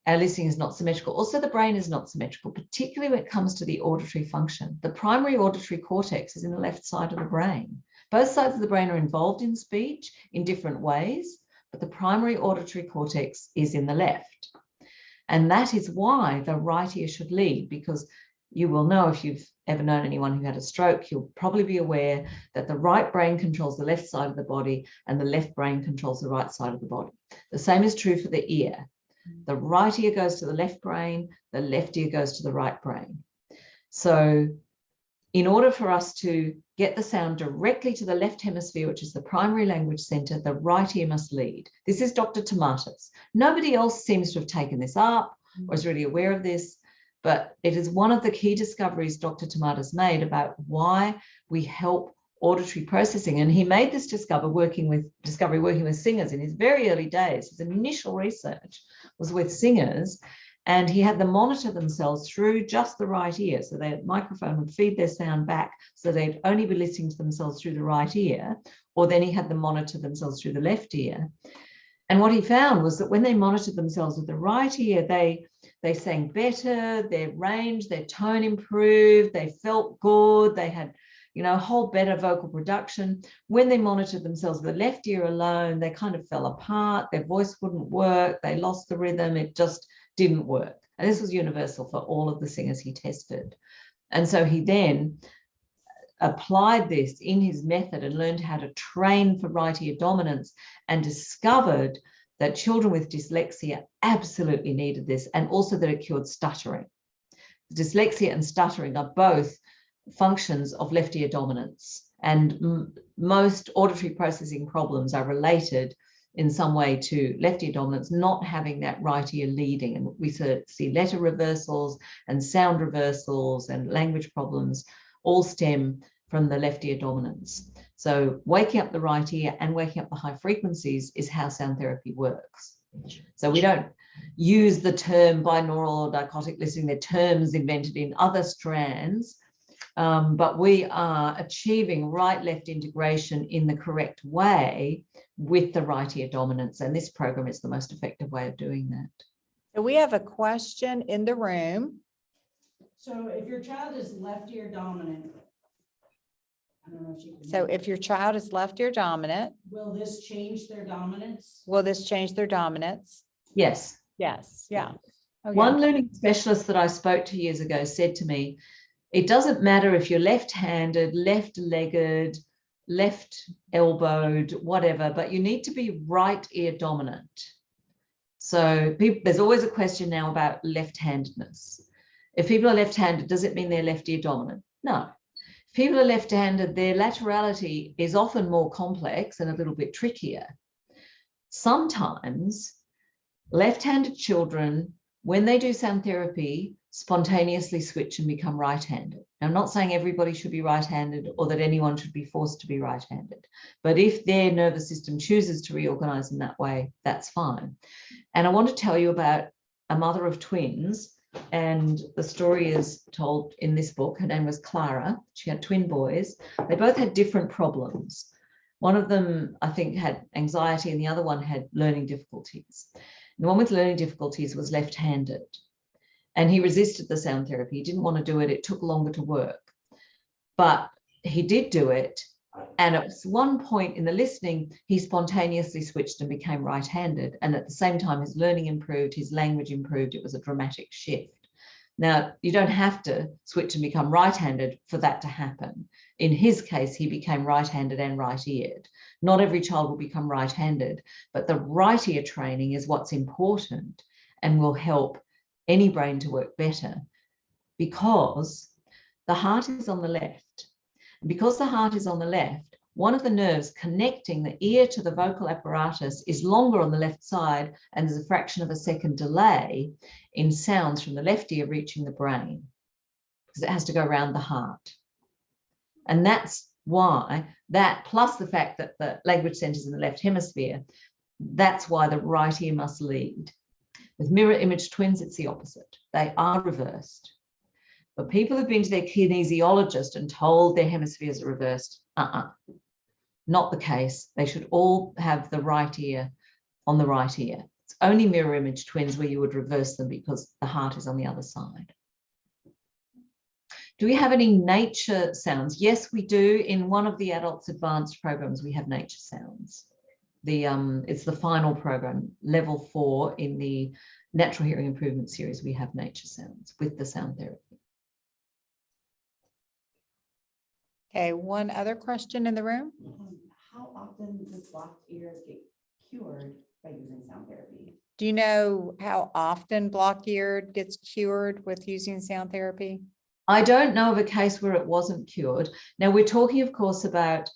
our listening is not symmetrical. Also, the brain is not symmetrical, particularly when it comes to the auditory function. The primary auditory cortex is in the left side of the brain. Both sides of the brain are involved in speech in different ways, but the primary auditory cortex is in the left. And that is why the right ear should lead, because you will know, if you've ever known anyone who had a stroke, you'll probably be aware that the right brain controls the left side of the body and the left brain controls the right side of the body. The same is true for the ear. The right ear goes to the left brain, the left ear goes to the right brain. So in order for us to get the sound directly to the left hemisphere, which is the primary language center, the right ear must lead. This is Dr. Tomatis. Nobody else seems to have taken this up or is really aware of this, but it is one of the key discoveries Dr. Tomatis made about why we help auditory processing. And he made this discovery working with singers in his very early days. His initial research was with singers, and he had them monitor themselves through just the right ear. So the microphone would feed their sound back, so they'd only be listening to themselves through the right ear, or then he had them monitor themselves through the left ear. And what he found was that when they monitored themselves with the right ear, they sang better, their range, their tone improved, they felt good, they had, a whole better vocal production. When they monitored themselves with the left ear alone, they kind of fell apart, their voice wouldn't work, they lost the rhythm, it just didn't work. And this was universal for all of the singers he tested. And so he then applied this in his method and learned how to train for right ear dominance, and discovered that children with dyslexia absolutely needed this, and also that it cured stuttering. Dyslexia and stuttering are both functions of left ear dominance, and most auditory processing problems are related in some way to left ear dominance not having that right ear leading. And we see letter reversals and sound reversals and language problems all stem from the left ear dominance. So waking up the right ear and waking up the high frequencies is how sound therapy works. So we don't use the term binaural or dichotic listening. They're terms invented in other strands, but we are achieving right-left integration in the correct way with the right ear dominance. And this program is the most effective way of doing that. So we have a question in the room. So if your child is left ear dominant, I don't know if you can. So if your child is left ear dominant, Will this change their dominance? will this change their dominance? Yes. Yes. Yeah. Oh, yeah. One learning specialist that I spoke to years ago said to me, it doesn't matter if you're left-handed, left-legged, left-elbowed, whatever, but you need to be right ear dominant. So there's always a question now about left-handedness. If people are left-handed, does it mean they're left ear dominant? No. If people are left-handed, their laterality is often more complex and a little bit trickier. Sometimes left-handed children when they do sound therapy, spontaneously switch and become right-handed. Now, I'm not saying everybody should be right-handed or that anyone should be forced to be right-handed, but if their nervous system chooses to reorganize in that way, that's fine. And I want to tell you about a mother of twins, and the story is told in this book. Her name was Clara. She had twin boys. They both had different problems. One of them, I think, had anxiety, and the other one had learning difficulties. The one with learning difficulties was left-handed, and he resisted the sound therapy. He didn't want to do it. It took longer to work, but he did do it. And at one point in the listening, he spontaneously switched and became right-handed. And at the same time, his learning improved, his language improved. It was a dramatic shift. Now, you don't have to switch and become right-handed for that to happen. In his case, he became right-handed and right-eared. Not every child will become right-handed, but the right ear training is what's important and will help any brain to work better, because the heart is on the left. And because the heart is on the left, one of the nerves connecting the ear to the vocal apparatus is longer on the left side, and there's a fraction of a second delay in sounds from the left ear reaching the brain, because it has to go around the heart. And that's why that, plus the fact that the language centers in the left hemisphere, that's why the right ear must lead. With mirror image twins, it's the opposite. They are reversed. But people who've been to their kinesiologist and told their hemispheres are reversed, not the case. They should all have the right ear on the right ear. It's only mirror image twins where you would reverse them because the heart is on the other side. Do we have any nature sounds? Yes, we do. In one of the adults advanced programs, we have nature sounds. It's the final program, level 4 in the Natural Hearing Improvement series. We have nature sounds with the sound therapy. Okay, one other question in the room. How often does blocked ears get cured by using sound therapy? Do you know how often block-eared gets cured with using sound therapy? I don't know of a case where it wasn't cured. Now, we're talking, of course, about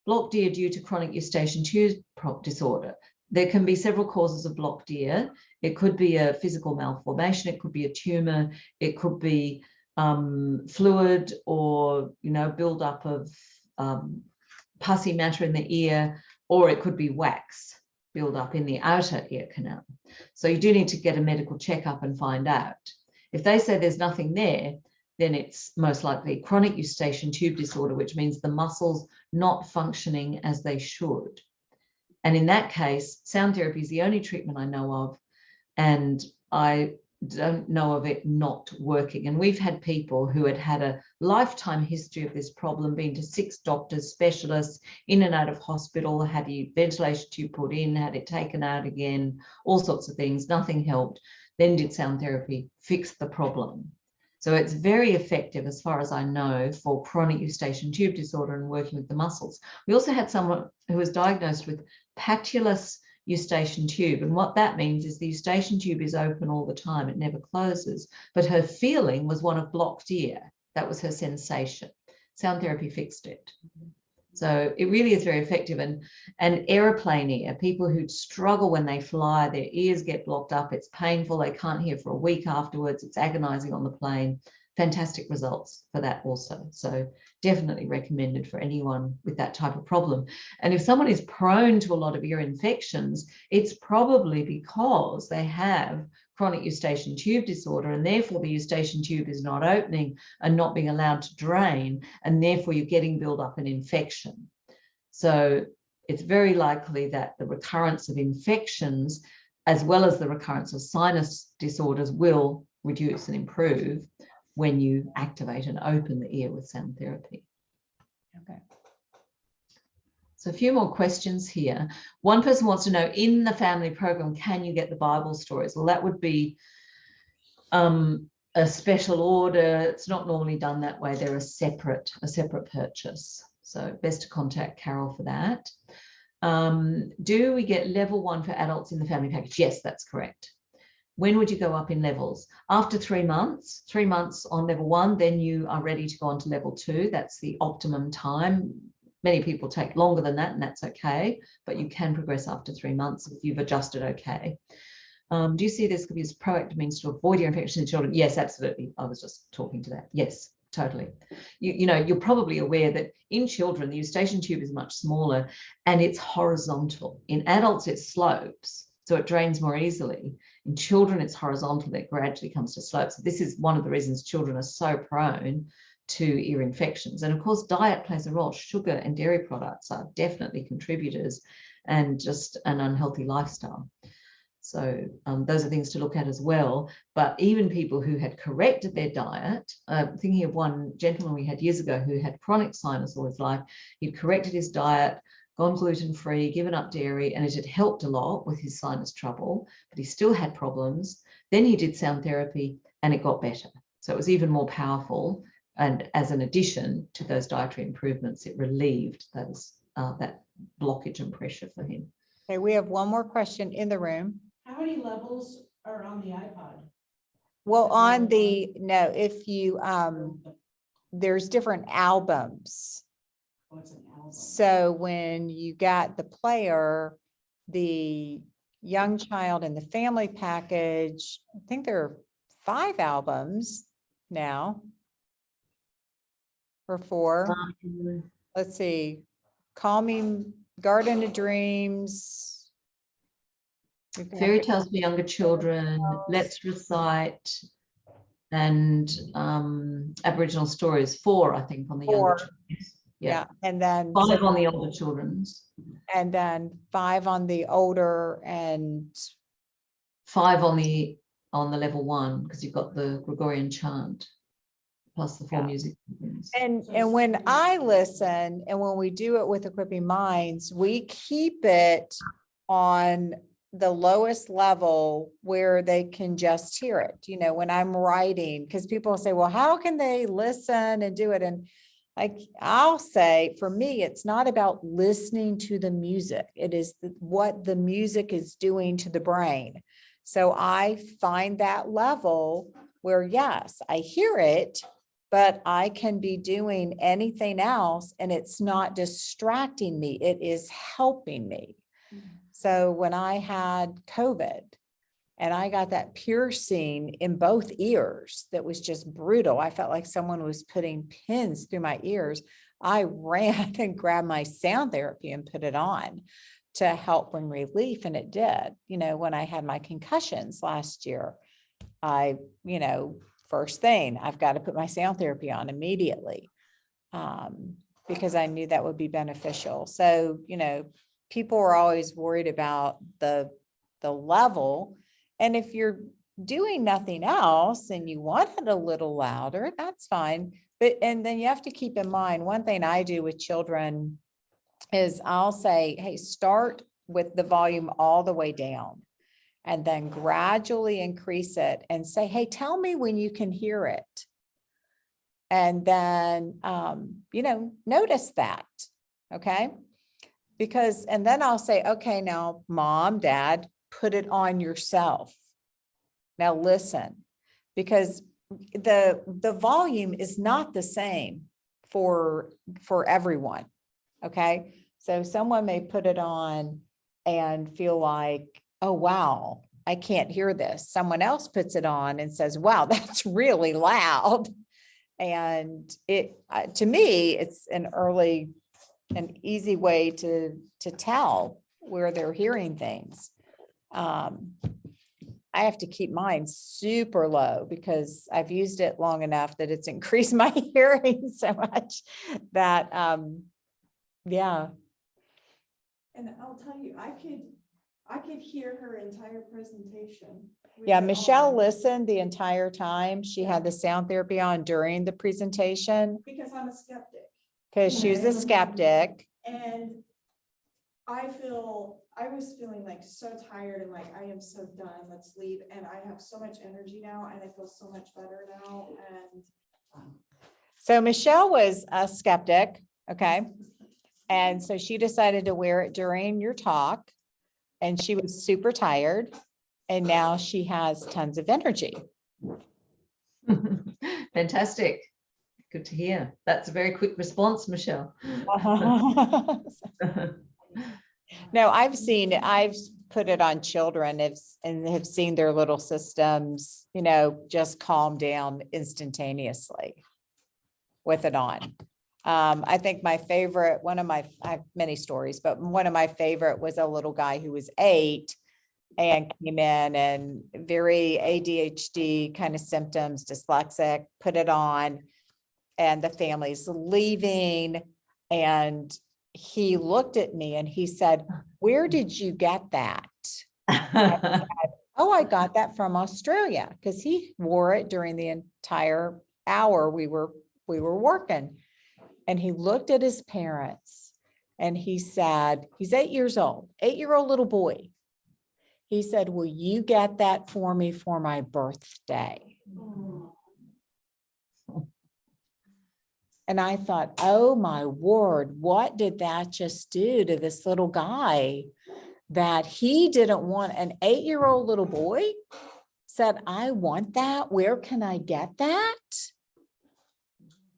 blocked ear due to chronic eustachian tube disorder. There can be several causes of blocked ear. It could be a physical malformation. It could be a tumor. It could be fluid or, buildup of pussy matter in the ear, or it could be wax buildup in the outer ear canal. So you do need to get a medical checkup and find out. If they say there's nothing there, then it's most likely chronic eustachian tube disorder, which means the muscles not functioning as they should. And in that case, sound therapy is the only treatment I know of, and I don't know of it not working. And we've had people who had a lifetime history of this problem, been to 6 doctors, specialists, in and out of hospital, had a ventilation tube put in, had it taken out again, all sorts of things, nothing helped, then did sound therapy, fixed the problem. So it's very effective, as far as I know, for chronic eustachian tube disorder and working with the muscles. We also had someone who was diagnosed with patulous eustachian tube. And what that means is the eustachian tube is open all the time. It never closes. But her feeling was one of blocked ear. That was her sensation. Sound therapy fixed it. So it really is very effective. And aeroplane ear, people who struggle when they fly, their ears get blocked up. It's painful. They can't hear for a week afterwards. It's agonizing on the plane. Fantastic results for that also. So definitely recommended for anyone with that type of problem. And if someone is prone to a lot of ear infections, it's probably because they have chronic eustachian tube disorder, and therefore the eustachian tube is not opening and not being allowed to drain, and therefore you're getting buildup and infection. So it's very likely that the recurrence of infections, as well as the recurrence of sinus disorders, will reduce and improve when you activate and open the ear with sound therapy. Okay. So a few more questions here. One person wants to know, in the family program, can you get the Bible stories? Well, that would be a special order. It's not normally done that way. They're a separate purchase. So best to contact Carol for that. Do we get level 1 for adults in the family package? Yes, that's correct. When would you go up in levels? After 3 months, 3 months on level 1, then you are ready to go on to level 2. That's the optimum time. Many people take longer than that, and that's okay, but you can progress after 3 months if you've adjusted okay. Do you see this could be as proactive means to avoid ear infection in children? Yes, absolutely. I was just talking to that. Yes, totally. You know, you're probably aware that in children, the eustachian tube is much smaller and it's horizontal. In adults, it slopes, so it drains more easily. In children, it's horizontal, that gradually comes to slope. So this is one of the reasons children are so prone to ear infections. And of course, diet plays a role. Sugar and dairy products are definitely contributors, and just an unhealthy lifestyle. So those are things to look at as well. But even people who had corrected their diet, thinking of one gentleman we had years ago who had chronic sinus all his life, he'd corrected his diet, gone gluten-free, given up dairy, and it had helped a lot with his sinus trouble, but he still had problems. Then he did sound therapy and it got better. So it was even more powerful. And as an addition to those dietary improvements, it relieved those that blockage and pressure for him. Okay, we have one more question in the room. How many levels are on the iPod? Well, Is it on level the, one? no, if you, there's different albums. Oh, it's an album. So when you got the player, the young child and the family package, I think there are 5 albums now. Or 4. Let's see. Calming Garden of Dreams. We've got Fairy tales for younger children, Let's Recite, and Aboriginal stories. 4, I think, on the 4. younger children. Yeah, and then 5 on the older children's. and then 5 on the older, and 5 on the level 1, because you've got the Gregorian chant plus the 4 Yeah. music. and when I listen, and when we do it with Equipping Minds, we keep it on the lowest level where they can just hear it. You know, when I'm writing, because people say, well, how can they listen and do it? And I'll say, for me, it's not about listening to the music. It is what the music is doing to the brain. So I find that level where, yes, I hear it, but I can be doing anything else and it's not distracting me. It is helping me. So when I had COVID and I got that piercing in both ears, that was just brutal. I felt like someone was putting pins through my ears. I ran and grabbed my sound therapy and put it on to help bring relief. And it did. You know, when I had my concussions last year, first thing, I've got to put my sound therapy on immediately, because I knew that would be beneficial. So, people are always worried about the level. And if you're doing nothing else and you want it a little louder, that's fine. And then you have to keep in mind, one thing I do with children is I'll say, hey, start with the volume all the way down and then gradually increase it and say, hey, tell me when you can hear it. And then, notice that. Okay. And then I'll say, okay, now mom, dad, put it on yourself. Now listen, because the volume is not the same for everyone. Okay. So someone may put it on and feel like, oh, wow, I can't hear this. Someone else puts it on and says, wow, that's really loud. And to me, it's an easy way to tell where they're hearing things. I have to keep mine super low because I've used it long enough that it's increased my hearing so much that, yeah. And I'll tell you, I could hear her entire presentation. with Yeah, it Michelle on, listened the entire time. She had the sound therapy on during the presentation because I'm a skeptic. because she was a skeptic. And I was feeling like so tired and like, I am so done, let's leave. And I have so much energy now and I feel so much better now. And So Michelle was a skeptic, okay? And so she decided to wear it during your talk and she was super tired. And now she has tons of energy. Fantastic. Good to hear. That's a very quick response, Michelle. No, I've seen it. put it on children and have seen their little systems, just calm down instantaneously with it on. I think my favorite, I have many stories, but one of my favorite was a little guy who was 8 and came in and very ADHD kind of symptoms, dyslexic, put it on, and the family's leaving. And he looked at me and he said, "Where did you get that?" "Oh, I got that from Australia," because he wore it during the entire hour we were working. And he looked at his parents and he said, he's 8 years old, 8-year-old little boy. He said, "Will you get that for me for my birthday?" And I thought, oh my word, what did that just do to this little guy that he didn't want? An 8-year-old little boy said, "I want that. Where can I get that?"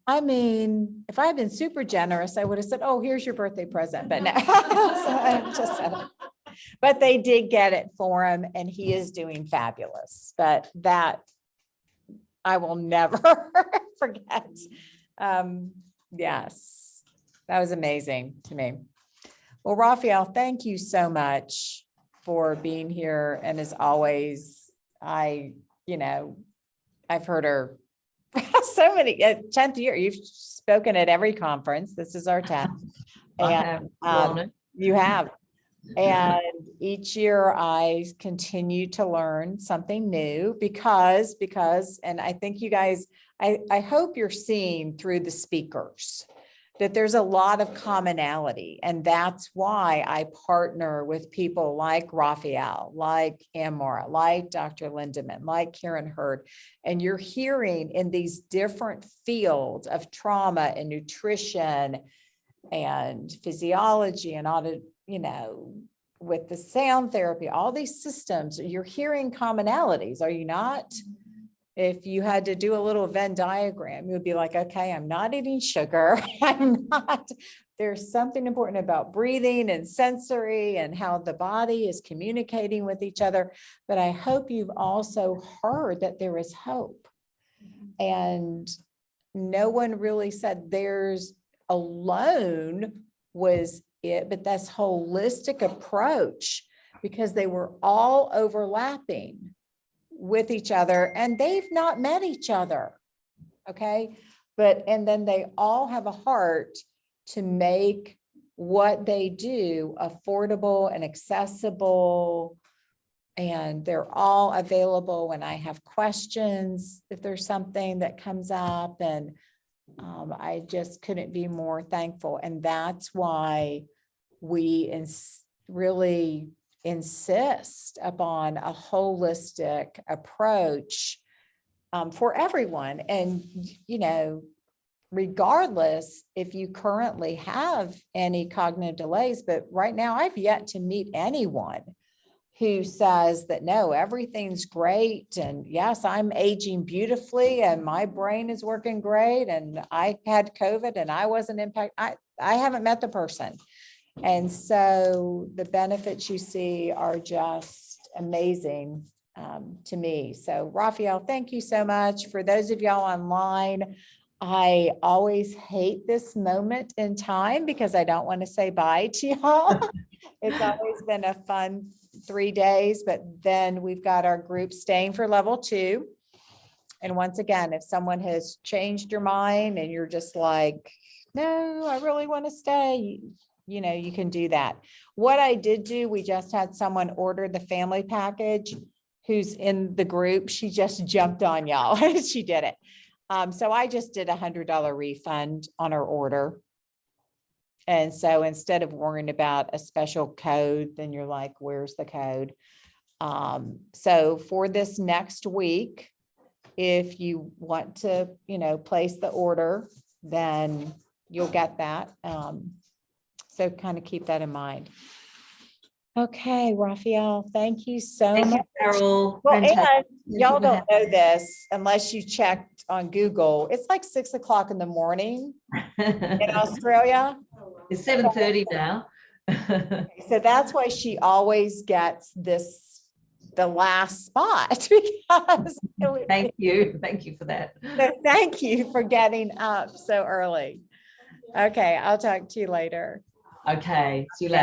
I mean, if I'd been super generous, I would have said, "Oh, here's your birthday present," but no. So I just said it. But they did get it for him and he is doing fabulous. But that I will never forget. Yes, that was amazing to me. Well, Raphael, thank you so much for being here. And as always, I've heard her so many, 10th year, you've spoken at every conference. This is our 10th. And you have. And each year I continue to learn something new because, and I think you guys, I hope you're seeing through the speakers that there's a lot of commonality. And that's why I partner with people like Raphael, like Amora, like Dr. Lindemann, like Karen Hurd. And you're hearing in these different fields of trauma and nutrition and physiology and with the sound therapy, all these systems, you're hearing commonalities, are you not? If you had to do a little Venn diagram, you would be like, okay, I'm not eating sugar. There's something important about breathing and sensory and how the body is communicating with each other. But I hope you've also heard that there is hope. And no one really said theirs alone was it, but that's holistic approach because they were all overlapping with each other and they've not met each other. Okay. And then they all have a heart to make what they do affordable and accessible. And they're all available when I have questions, if there's something that comes up. And I just couldn't be more thankful. And that's why we really insist upon a holistic approach for everyone. And, regardless if you currently have any cognitive delays, but right now I've yet to meet anyone who says that, no, everything's great. And yes, I'm aging beautifully and my brain is working great. And I had COVID and I wasn't impacted. I haven't met the person. And so the benefits you see are just amazing to me. So Raphael, thank you so much. For those of y'all online, I always hate this moment in time because I don't want to say bye to y'all. It's always been a fun 3 days, but then we've got our group staying for level 2. And once again, if someone has changed your mind and you're just like, no, I really want to stay, you can do that. What I did do, we just had someone order the family package who's in the group. She just jumped on y'all. She did it. So I just did $100 refund on her order. And so instead of worrying about a special code, then you're like, where's the code? So for this next week, if you want to, place the order, then you'll get that. So kind of keep that in mind. Okay, Raphael, thank you so much. Thank you, Carol. Well, and Fantastic. y'all don't know this unless you checked on Google. It's like 6 o'clock in the morning in Australia. It's 7:30 now. So that's why she always gets the last spot because Thank you. Thank you for that. so thank you for getting up so early. Okay, I'll talk to you later. Okay. See you later.